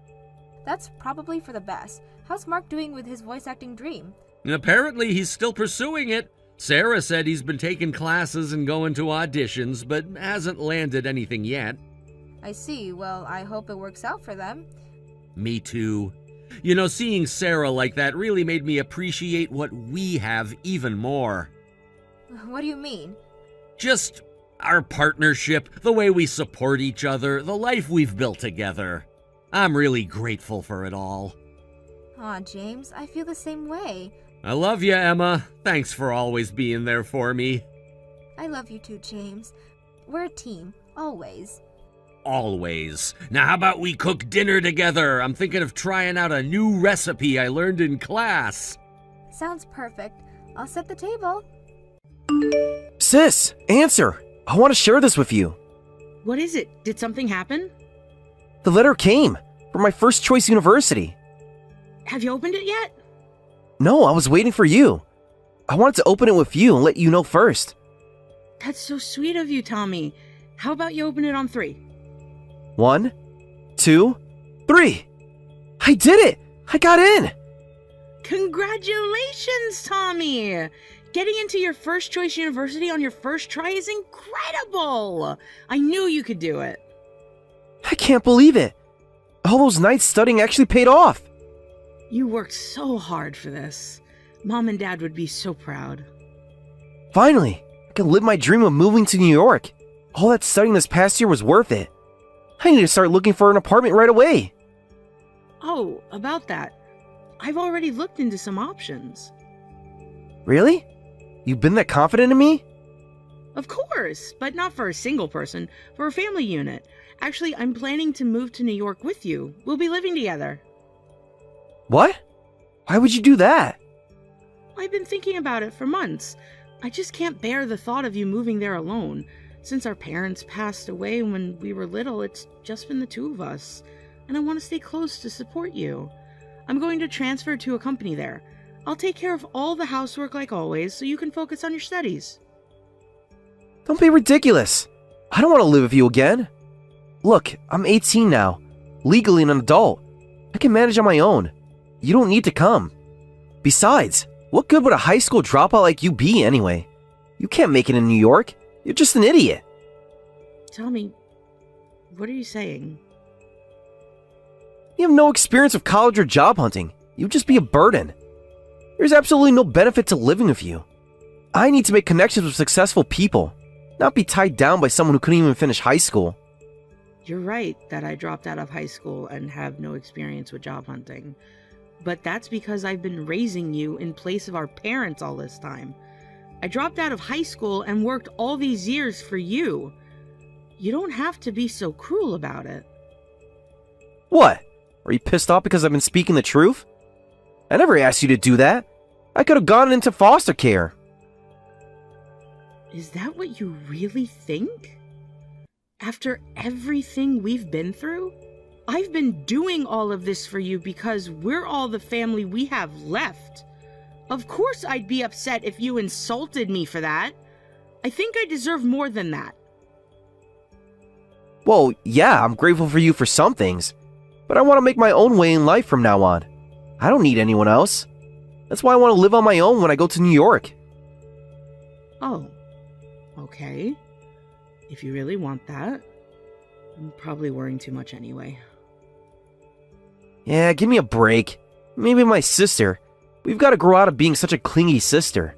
That's probably for the best. How's Mark doing with his voice acting dream? And apparently he's still pursuing it. Sarah said he's been taking classes and going to auditions, but hasn't landed anything yet. I see. Well, I hope it works out for them. Me too. You know, seeing Sarah like that really made me appreciate what we have even more. What do you mean? Just Our partnership, the way we support each other, the life we've built together. I'm really grateful for it all. Aw, James, I feel the same way. I love you, Emma. Thanks for always being there for me. I love you too, James. We're a team, always. Always. Now how about we cook dinner together? I'm thinking of trying out a new recipe I learned in class. Sounds perfect. I'll set the table. Sis, answer! I want to share this with you. What is it? Did something happen? The letter came from my first choice university. Have you opened it yet? No, I was waiting for you. I wanted to open it with you and let you know first. That's so sweet of you, Tommy. How about you open it on 3? 1, 2, 3. I did it! I got in! Congratulations, Tommy! Getting into your first choice university on your first try is incredible! I knew you could do it. I can't believe it. All those nights studying actually paid off. You worked so hard for this. Mom and Dad would be so proud. Finally, I can live my dream of moving to New York. All that studying this past year was worth it. I need to start looking for an apartment right away. Oh, about that. I've already looked into some options. Really? You've been that confident in me? Of course, but not for a single person, for a family unit. Actually, I'm planning to move to New York with you. We'll be living together. What? Why would you do that? I've been thinking about it for months. I just can't bear the thought of you moving there alone. Since our parents passed away when we were little, it's just been the two of us. And I want to stay close to support you. I'm going to transfer to a company there. I'll take care of all the housework like always, so you can focus on your studies. Don't be ridiculous. I don't want to live with you again. Look, I'm 18 now, legally an adult. I can manage on my own. You don't need to come. Besides, what good would a high school dropout like you be anyway? You can't make it in New York. You're just an idiot. Tommy, what are you saying? You have no experience with college or job hunting. You'd just be a burden. There's absolutely no benefit to living with you. I need to make connections with successful people, not be tied down by someone who couldn't even finish high school. You're right that I dropped out of high school and have no experience with job hunting. But that's because I've been raising you in place of our parents all this time. I dropped out of high school and worked all these years for you. You don't have to be so cruel about it. What? Are you pissed off because I've been speaking the truth? I never asked you to do that. I could have gone into foster care. Is that what you really think? After everything we've been through? I've been doing all of this for you because we're all the family we have left. Of course I'd be upset if you insulted me for that. I think I deserve more than that. Well, yeah, I'm grateful for you for some things, but I want to make my own way in life from now on. I don't need anyone else. That's why I want to live on my own when I go to New York. Oh, okay. If you really want that. I'm probably worrying too much anyway. Yeah, give me a break. Maybe my sister. We've got to grow out of being such a clingy sister.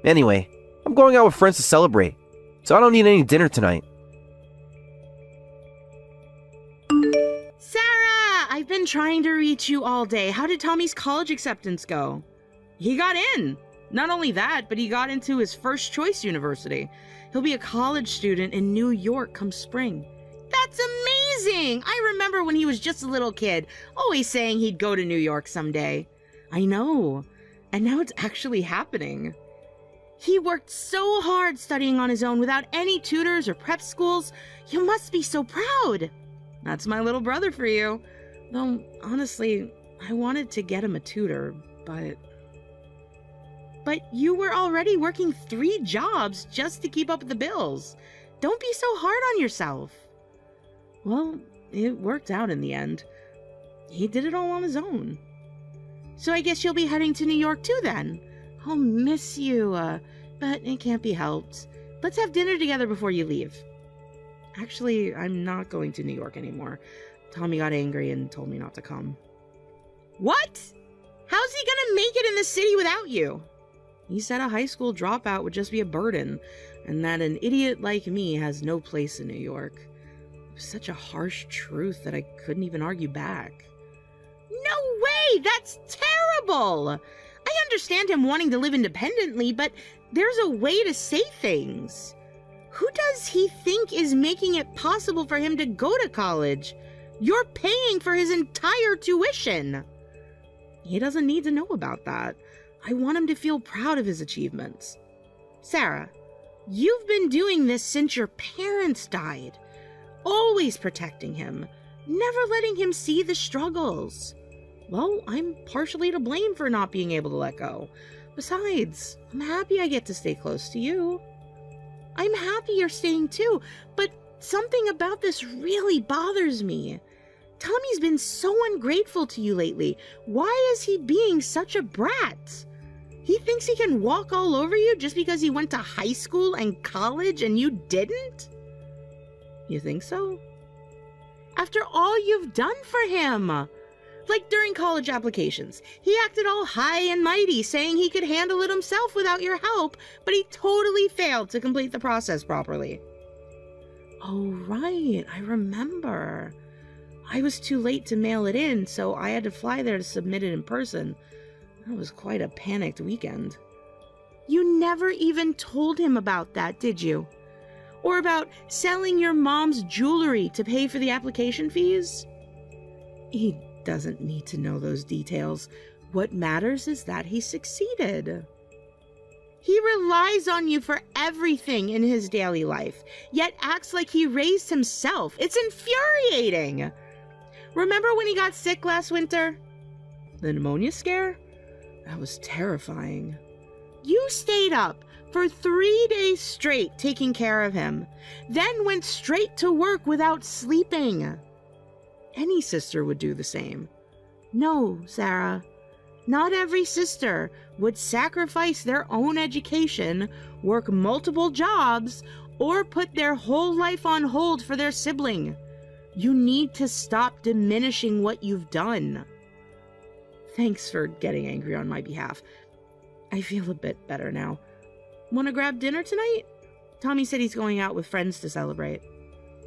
Anyway, I'm going out with friends to celebrate, so I don't need any dinner tonight. Sarah! I've been trying to reach you all day. How did Tommy's college acceptance go? He got in. Not only that, but he got into his first choice university. He'll be a college student in New York come spring. That's amazing! I remember when he was just a little kid, always saying he'd go to New York someday. I know. And now it's actually happening. He worked so hard studying on his own without any tutors or prep schools. You must be so proud. That's my little brother for you. Though, honestly, I wanted to get him a tutor, but you were already working 3 jobs just to keep up with the bills. Don't be so hard on yourself. Well, it worked out in the end. He did it all on his own. So I guess you'll be heading to New York too then. I'll miss you, but it can't be helped. Let's have dinner together before you leave. Actually, I'm not going to New York anymore. Tommy got angry and told me not to come. What? How's he gonna make it in the city without you? He said a high school dropout would just be a burden, and that an idiot like me has no place in New York. It was such a harsh truth that I couldn't even argue back. No way! That's terrible! I understand him wanting to live independently, but there's a way to say things. Who does he think is making it possible for him to go to college? You're paying for his entire tuition. He doesn't need to know about that. I want him to feel proud of his achievements. Sarah, you've been doing this since your parents died. Always protecting him, never letting him see the struggles. Well, I'm partially to blame for not being able to let go. Besides, I'm happy I get to stay close to you. I'm happy you're staying too, but something about this really bothers me. Tommy's been so ungrateful to you lately. Why is he being such a brat? He thinks he can walk all over you just because he went to high school and college and you didn't? You think so? After all you've done for him. Like during college applications, he acted all high and mighty, saying he could handle it himself without your help, but he totally failed to complete the process properly. Oh, right, I remember. I was too late to mail it in, so I had to fly there to submit it in person. That was quite a panicked weekend. You never even told him about that, did you? Or about selling your mom's jewelry to pay for the application fees? He doesn't need to know those details. What matters is that he succeeded. He relies on you for everything in his daily life, yet acts like he raised himself. It's infuriating. Remember when he got sick last winter? The pneumonia scare? That was terrifying. You stayed up for 3 days straight taking care of him, then went straight to work without sleeping. Any sister would do the same. No, Sarah, not every sister would sacrifice their own education, work multiple jobs, or put their whole life on hold for their sibling. You need to stop diminishing what you've done. Thanks for getting angry on my behalf. I feel a bit better now. Want to grab dinner tonight? Tommy said he's going out with friends to celebrate.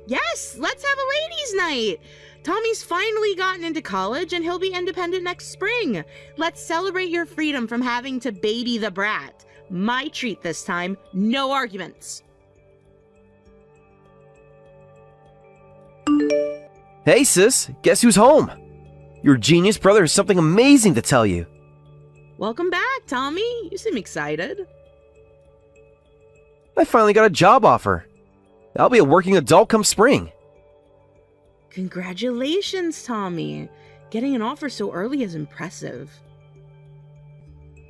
Yes, let's have a ladies' night. Tommy's finally gotten into college and he'll be independent next spring. Let's celebrate your freedom from having to baby the brat. My treat this time, no arguments. Hey sis, guess who's home? Your genius brother has something amazing to tell you. Welcome back, Tommy. You seem excited. I finally got a job offer. I'll be a working adult come spring. Congratulations, Tommy. Getting an offer so early is impressive.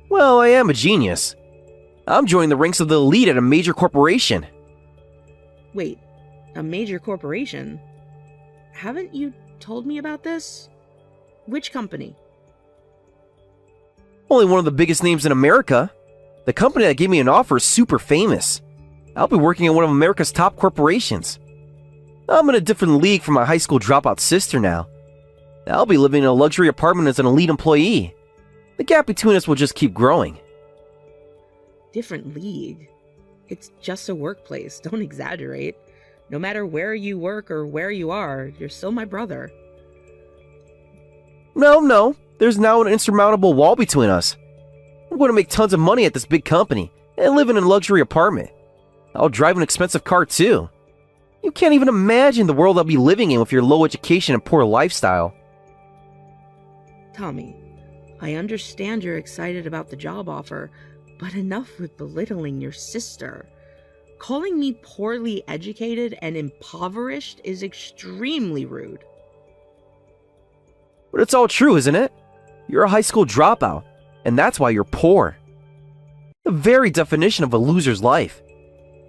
Well, I am a genius. I'm joining the ranks of the elite at a major corporation. Wait, a major corporation? Haven't you told me about this? Which company? Only one of the biggest names in America. The company that gave me an offer is super famous. I'll be working at one of America's top corporations. I'm in a different league from my high school dropout sister now. I'll be living in a luxury apartment as an elite employee. The gap between us will just keep growing. Different league? It's just a workplace, don't exaggerate. No matter where you work or where you are, you're still my brother. No. There's now an insurmountable wall between us. I'm going to make tons of money at this big company and live in a luxury apartment. I'll drive an expensive car too. You can't even imagine the world I'll be living in with your low education and poor lifestyle. Tommy, I understand you're excited about the job offer, but enough with belittling your sister. Calling me poorly educated and impoverished is extremely rude. But it's all true, isn't it? You're a high school dropout, and that's why you're poor. The very definition of a loser's life.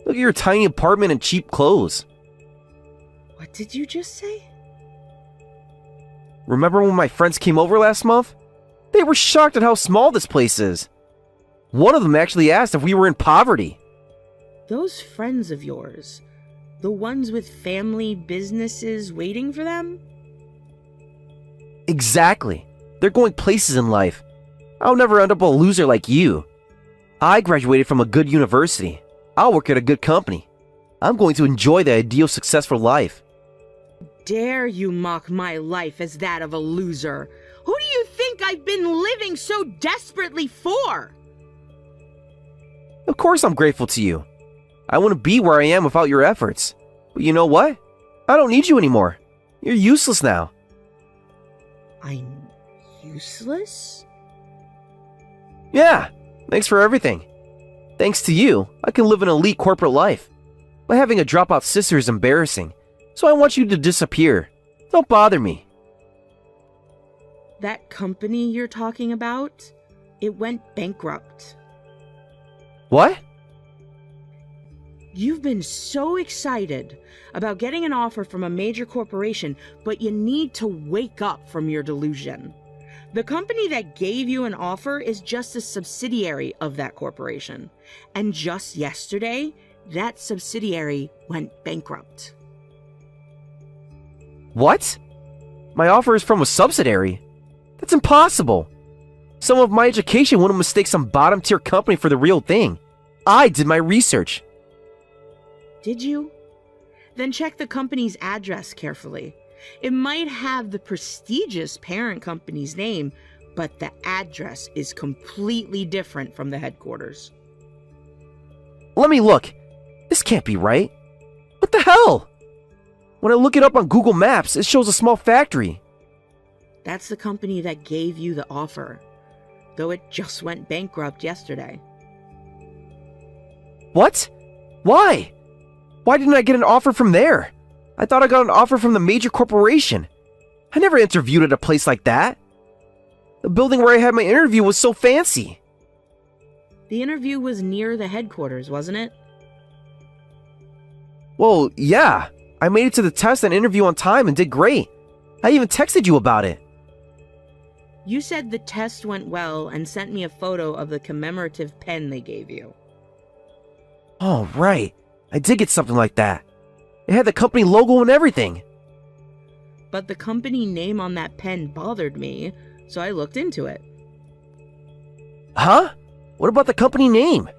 Look at your tiny apartment and cheap clothes. What did you just say? Remember when my friends came over last month? They were shocked at how small this place is. One of them actually asked if we were in poverty. Those friends of yours, the ones with family businesses waiting for them? Exactly. They're going places in life. I'll never end up a loser like you. I graduated from a good university. I'll work at a good company. I'm going to enjoy the ideal successful life. Dare you mock my life as that of a loser? Who do you think I've been living so desperately for? Of course I'm grateful to you. I wouldn't be where I am without your efforts. But you know what? I don't need you anymore. You're useless now. I'm useless? Yeah, thanks for everything. Thanks to you, I can live an elite corporate life. But having a dropout sister is embarrassing, so I want you to disappear. Don't bother me. That company you're talking about, it went bankrupt. What? You've been so excited about getting an offer from a major corporation, but you need to wake up from your delusion. The company that gave you an offer is just a subsidiary of that corporation. And just yesterday, that subsidiary went bankrupt. What? My offer is from a subsidiary? That's impossible. Someone with my education wouldn't mistake some bottom-tier company for the real thing. I did my research. Did you? Then check the company's address carefully. It might have the prestigious parent company's name, but the address is completely different from the headquarters. Let me look. This can't be right. What the hell? When I look it up on Google Maps, it shows a small factory. That's the company that gave you the offer, though it just went bankrupt yesterday. What? Why? Why didn't I get an offer from there? I thought I got an offer from the major corporation. I never interviewed at a place like that. The building where I had my interview was so fancy. The interview was near the headquarters, wasn't it? Well, yeah. I made it to the test and interview on time and did great. I even texted you about it. You said the test went well and sent me a photo of the commemorative pen they gave you. Oh, right. I did get something like that. It had the company logo and everything. But the company name on that pen bothered me, so I looked into it. Huh? What about the company name?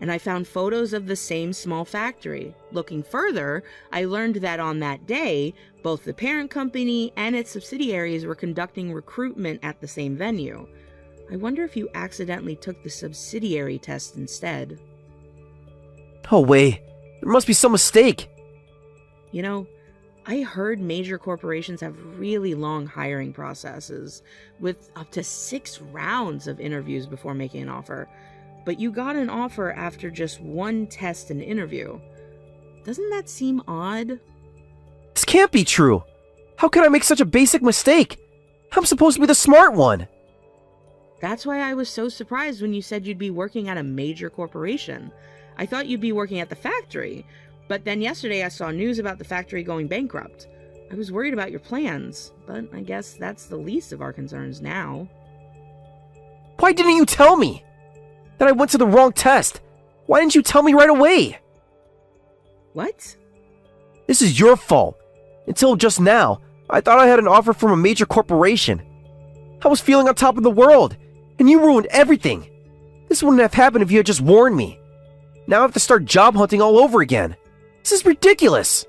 And I found photos of the same small factory. Looking further, I learned that on that day, both the parent company and its subsidiaries were conducting recruitment at the same venue. I wonder if you accidentally took the subsidiary test instead. Oh, wait. There must be some mistake. You know, I heard major corporations have really long hiring processes, with up to 6 rounds of interviews before making an offer. But you got an offer after just 1 test and interview. Doesn't that seem odd? This can't be true. How could I make such a basic mistake? I'm supposed to be the smart one. That's why I was so surprised when you said you'd be working at a major corporation. I thought you'd be working at the factory, but then yesterday I saw news about the factory going bankrupt. I was worried about your plans, but I guess that's the least of our concerns now. Why didn't you tell me? That I went to the wrong test. Why didn't you tell me right away? What? This is your fault. Until just now, I thought I had an offer from a major corporation. I was feeling on top of the world, and you ruined everything. This wouldn't have happened if you had just warned me. Now I have to start job hunting all over again. This is ridiculous.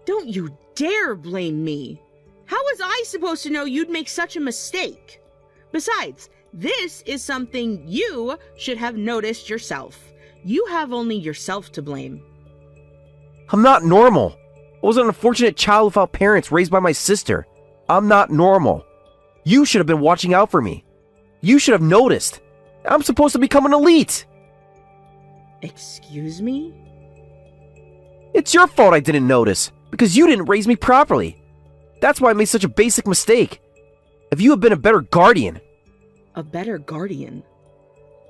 Don't you dare blame me. How was I supposed to know you'd make such a mistake? Besides, this is something you should have noticed yourself. You have only yourself to blame. I'm not normal. I was an unfortunate child without parents raised by my sister. I'm not normal. You should have been watching out for me. You should have noticed. I'm supposed to become an elite. Excuse me? It's your fault I didn't notice, because you didn't raise me properly. That's why I made such a basic mistake. If you had been a better guardian... A better guardian?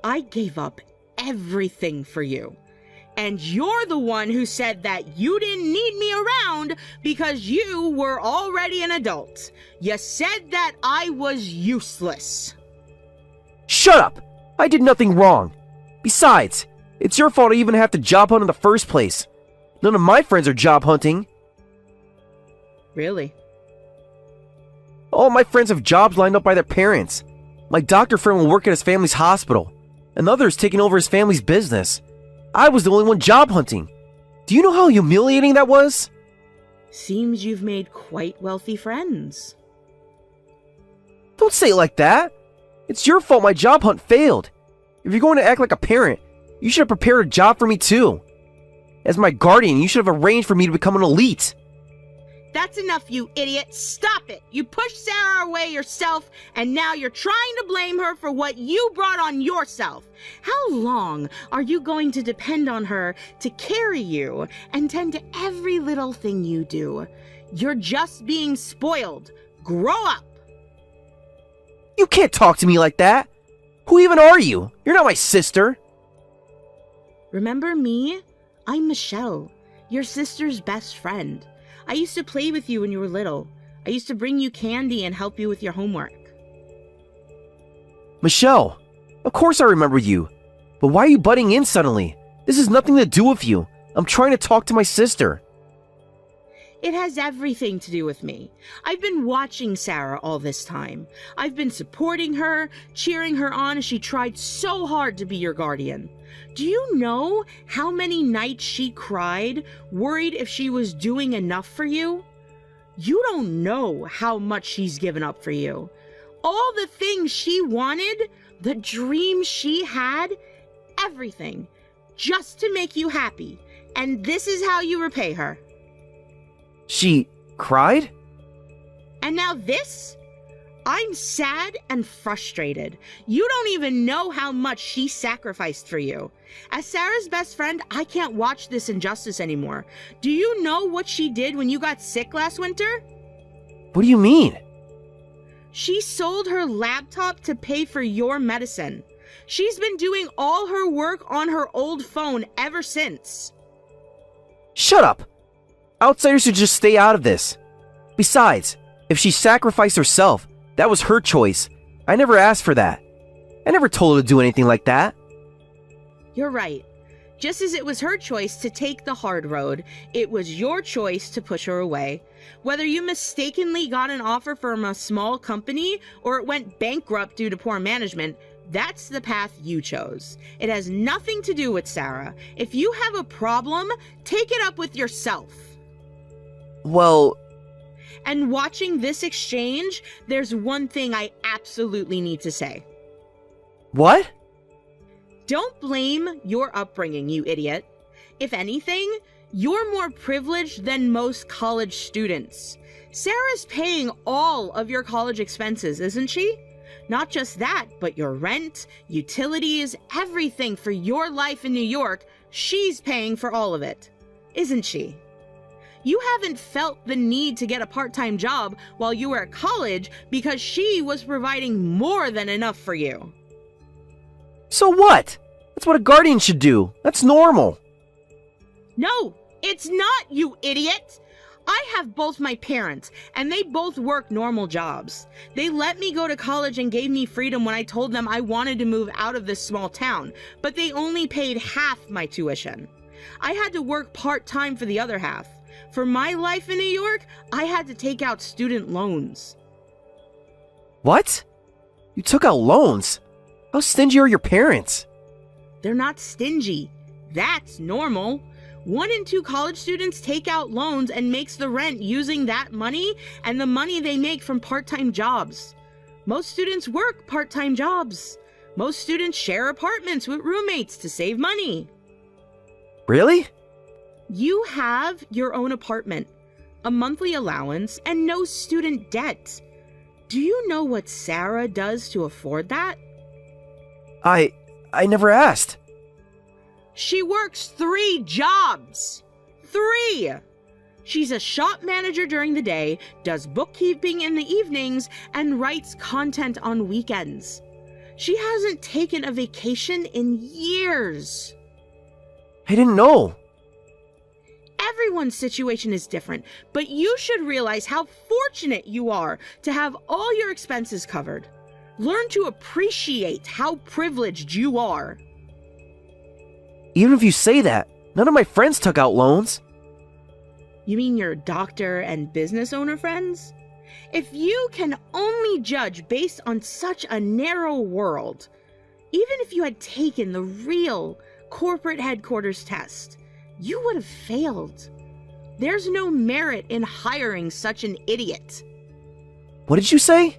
I gave up everything for you. And you're the one who said that you didn't need me around because you were already an adult. You said that I was useless. Shut up! I did nothing wrong. Besides, it's your fault I even have to job hunt in the first place. None of my friends are job hunting. Really? All my friends have jobs lined up by their parents. My doctor friend will work at his family's hospital. Another is taking over his family's business. I was the only one job hunting. Do you know how humiliating that was? Seems you've made quite wealthy friends. Don't say it like that. It's your fault my job hunt failed. If you're going to act like a parent, you should have prepared a job for me too. As my guardian, you should have arranged for me to become an elite. That's enough, you idiot. Stop it. You pushed Sarah away yourself, and now you're trying to blame her for what you brought on yourself. How long are you going to depend on her to carry you and tend to every little thing you do? You're just being spoiled. Grow up. You can't talk to me like that. Who even are you? You're not my sister. Remember me? I'm Michelle, your sister's best friend. I used to play with you when you were little. I used to bring you candy and help you with your homework. Michelle, of course I remember you. But why are you butting in suddenly? This has nothing to do with you. I'm trying to talk to my sister. It has everything to do with me. I've been watching Sarah all this time. I've been supporting her, cheering her on as she tried so hard to be your guardian. Do you know how many nights she cried, worried if she was doing enough for you? You don't know how much she's given up for you. All the things she wanted, the dreams she had, everything, just to make you happy. And this is how you repay her. She cried? And now this? I'm sad and frustrated. You don't even know how much she sacrificed for you. As Sarah's best friend, I can't watch this injustice anymore. Do you know what she did when you got sick last winter? What do you mean? She sold her laptop to pay for your medicine. She's been doing all her work on her old phone ever since. Shut up! Outsiders should just stay out of this. Besides, if she sacrificed herself, that was her choice. I never asked for that. I never told her to do anything like that. You're right. Just as it was her choice to take the hard road, it was your choice to push her away. Whether you mistakenly got an offer from a small company or it went bankrupt due to poor management, that's the path you chose. It has nothing to do with Sarah. If you have a problem, take it up with yourself. Well... And watching this exchange, there's one thing I absolutely need to say. What? Don't blame your upbringing, you idiot. If anything, you're more privileged than most college students. Sarah's paying all of your college expenses, isn't she? Not just that, but your rent, utilities, everything for your life in New York, she's paying for all of it, isn't she? You haven't felt the need to get a part-time job while you were at college because she was providing more than enough for you. So what? That's what a guardian should do. That's normal. No, it's not, you idiot! I have both my parents, and they both work normal jobs. They let me go to college and gave me freedom when I told them I wanted to move out of this small town, but they only paid half my tuition. I had to work part-time for the other half. For my life in New York, I had to take out student loans. What? You took out loans? How stingy are your parents? They're not stingy. That's normal. 1 in 2 college students take out loans and makes the rent using that money and the money they make from part-time jobs. Most students work part-time jobs. Most students share apartments with roommates to save money. Really? You have your own apartment, a monthly allowance, and no student debt. Do you know what Sarah does to afford that? I never asked. She works 3 jobs. 3! She's a shop manager during the day, does bookkeeping in the evenings, and writes content on weekends. She hasn't taken a vacation in years. I didn't know. Everyone's situation is different, but you should realize how fortunate you are to have all your expenses covered. Learn to appreciate how privileged you are. Even if you say that, none of my friends took out loans. You mean your doctor and business owner friends? If you can only judge based on such a narrow world, even if you had taken the real corporate headquarters test, you would have failed. There's no merit in hiring such an idiot. What did you say?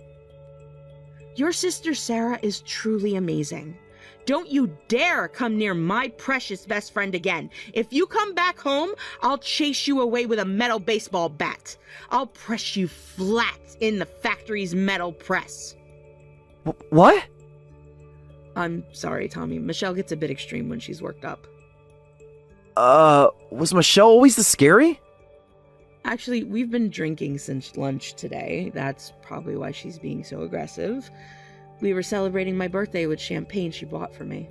Your sister Sarah is truly amazing. Don't you dare come near my precious best friend again. If you come back home, I'll chase you away with a metal baseball bat. I'll press you flat in the factory's metal press. What? I'm sorry, Tommy. Michelle gets a bit extreme when she's worked up. Was Michelle always this scary? Actually, we've been drinking since lunch today. That's probably why she's being so aggressive. We were celebrating my birthday with champagne she bought for me.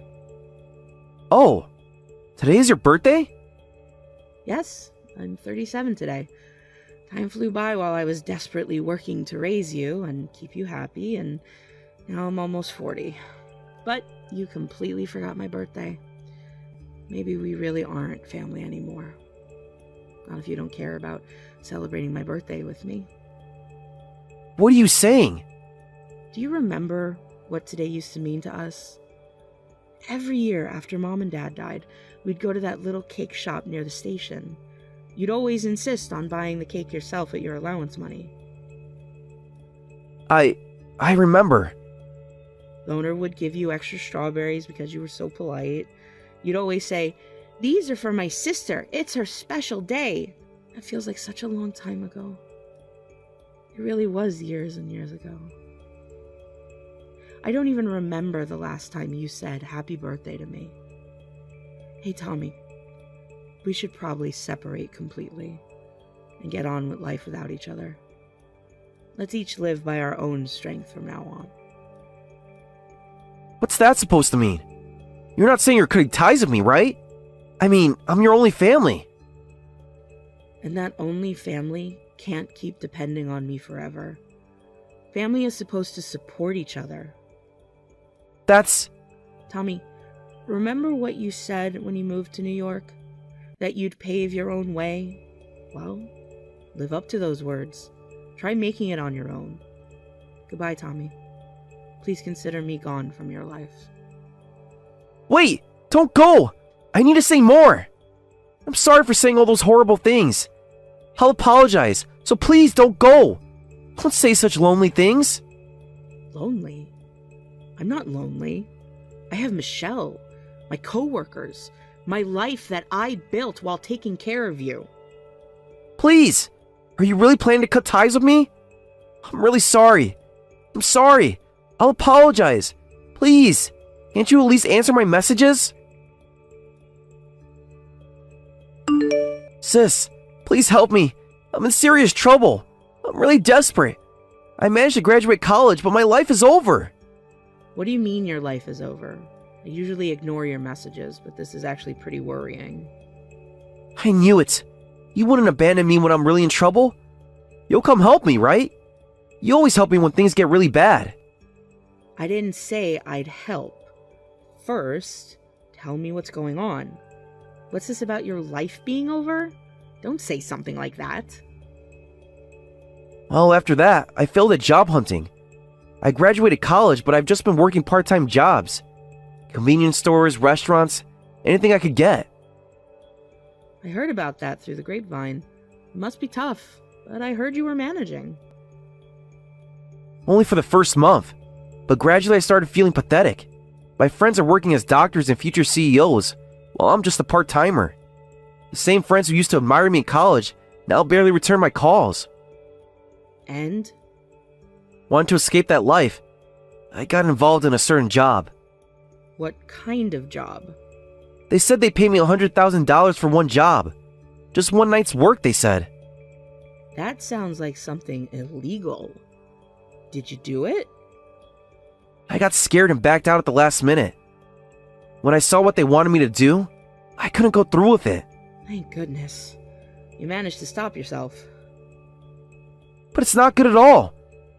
Oh, today is your birthday? Yes, I'm 37 today. Time flew by while I was desperately working to raise you and keep you happy, and now I'm almost 40. But you completely forgot my birthday. Maybe we really aren't family anymore. Not if you don't care about celebrating my birthday with me. What are you saying? Do you remember what today used to mean to us? Every year after Mom and Dad died, we'd go to that little cake shop near the station. You'd always insist on buying the cake yourself at your allowance money. I remember. The owner would give you extra strawberries because you were so polite. You'd always say, "These are for my sister. It's her special day." That feels like such a long time ago. It really was years and years ago. I don't even remember the last time you said happy birthday to me. Hey, Tommy, we should probably separate completely and get on with life without each other. Let's each live by our own strength from now on. What's that supposed to mean? You're not saying you're cutting ties with me, right? I mean, I'm your only family. And that only family can't keep depending on me forever. Family is supposed to support each other. That's... Tommy, remember what you said when you moved to New York? That you'd pave your own way? Well, live up to those words. Try making it on your own. Goodbye, Tommy. Please consider me gone from your life. Wait! Don't go! I need to say more! I'm sorry for saying all those horrible things. I'll apologize, so please don't go! Don't say such lonely things. Lonely? I'm not lonely. I have Michelle, my coworkers, my life that I built while taking care of you. Please! Are you really planning to cut ties with me? I'm really sorry. I'm sorry. I'll apologize. Please, can't you at least answer my messages? Sis, please help me. I'm in serious trouble. I'm really desperate. I managed to graduate college, but my life is over. What do you mean your life is over? I usually ignore your messages, but this is actually pretty worrying. I knew it. You wouldn't abandon me when I'm really in trouble. You'll come help me, right? You always help me when things get really bad. I didn't say I'd help. First, tell me what's going on. What's this about your life being over? Don't say something like that. Well, after that, I failed at job hunting. I graduated college, but I've just been working part-time jobs. Convenience stores, restaurants, anything I could get. I heard about that through the grapevine. It must be tough, but I heard you were managing. Only for the first month, but gradually I started feeling pathetic. My friends are working as doctors and future CEOs, while I'm just a part-timer. The same friends who used to admire me in college now barely return my calls. And? Wanting to escape that life, I got involved in a certain job. What kind of job? They said they'd pay me $100,000 for one job. Just one night's work, they said. That sounds like something illegal. Did you do it? I got scared and backed out at the last minute. When I saw what they wanted me to do, I couldn't go through with it. Thank goodness. You managed to stop yourself. But it's not good at all.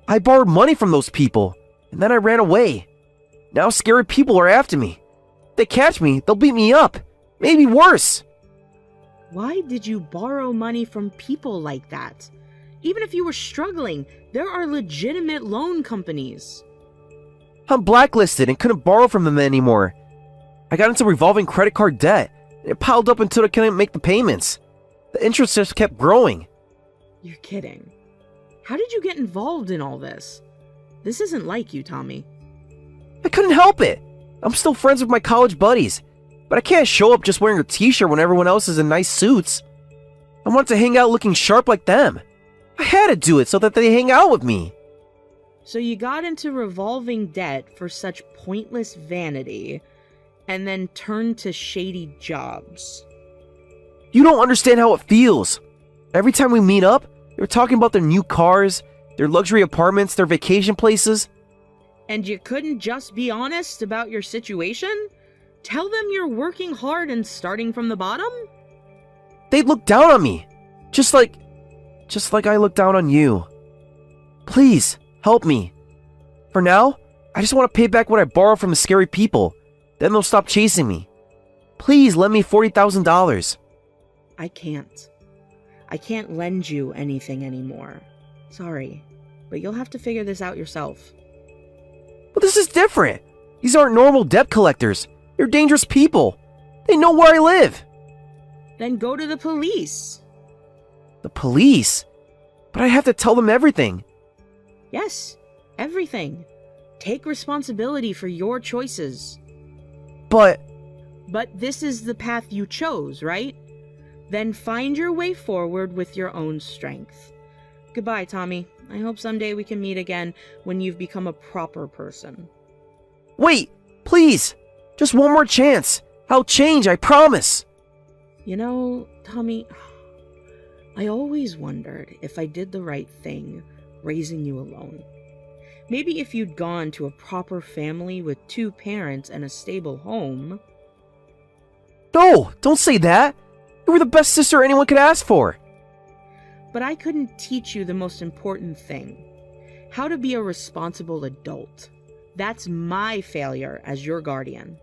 I borrowed money from those people, and then I ran away. Now scary people are after me. If they catch me, they'll beat me up. Maybe worse. Why did you borrow money from people like that? Even if you were struggling, there are legitimate loan companies. I'm blacklisted and couldn't borrow from them anymore. I got into revolving credit card debt. It piled up until I couldn't make the payments. The interest just kept growing. You're kidding. How did you get involved in all this? This isn't like you, Tommy. I couldn't help it. I'm still friends with my college buddies, but I can't show up just wearing a t-shirt when everyone else is in nice suits. I want to hang out looking sharp like them. I had to do it so that they hang out with me. So you got into revolving debt for such pointless vanity, and then turned to shady jobs. You don't understand how it feels. Every time we meet up, they're talking about their new cars, their luxury apartments, their vacation places. And you couldn't just be honest about your situation? Tell them you're working hard and starting from the bottom? They'd look down on me. Just like I look down on you. Please, help me. For now, I just want to pay back what I borrowed from the scary people. Then they'll stop chasing me. Please lend me $40,000. I can't. I can't lend you anything anymore. Sorry, but you'll have to figure this out yourself. But this is different. These aren't normal debt collectors. They're dangerous people. They know where I live. Then go to the police. The police? But I have to tell them everything. Yes, everything. Take responsibility for your choices. But this is the path you chose, right? Then find your way forward with your own strength. Goodbye, Tommy. I hope someday we can meet again when you've become a proper person. Wait, please. Just one more chance. I'll change, I promise. You know, Tommy, I always wondered if I did the right thing raising you alone. Maybe if you'd gone to a proper family with 2 parents and a stable home. No, don't say that. You were the best sister anyone could ask for. But I couldn't teach you the most important thing. How to be a responsible adult. That's my failure as your guardian.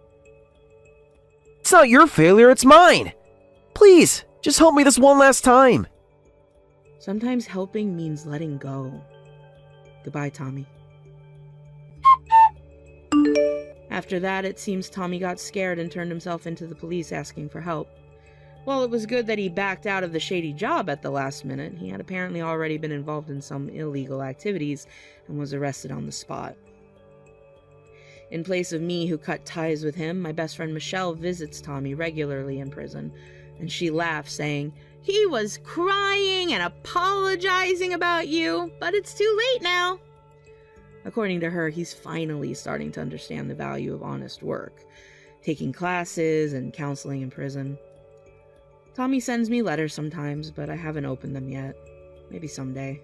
It's not your failure, it's mine. Please, just help me this one last time. Sometimes helping means letting go. Goodbye, Tommy. After that, it seems Tommy got scared and turned himself into the police asking for help. While it was good that he backed out of the shady job at the last minute, he had apparently already been involved in some illegal activities and was arrested on the spot. In place of me who cut ties with him, my best friend Michelle visits Tommy regularly in prison, and she laughs, saying, "He was crying and apologizing about you, but it's too late now." According to her, he's finally starting to understand the value of honest work, taking classes and counseling in prison. Tommy sends me letters sometimes, but I haven't opened them yet. Maybe someday,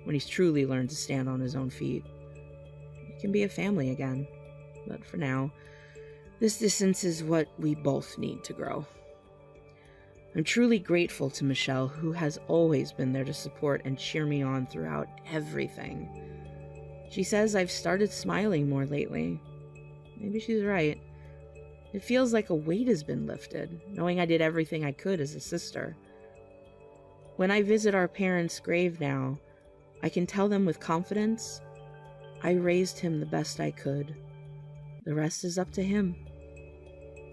when he's truly learned to stand on his own feet. We can be a family again. But for now, this distance is what we both need to grow. I'm truly grateful to Michelle, who has always been there to support and cheer me on throughout everything. She says I've started smiling more lately. Maybe she's right. It feels like a weight has been lifted, knowing I did everything I could as a sister. When I visit our parents' grave now, I can tell them with confidence, I raised him the best I could. The rest is up to him.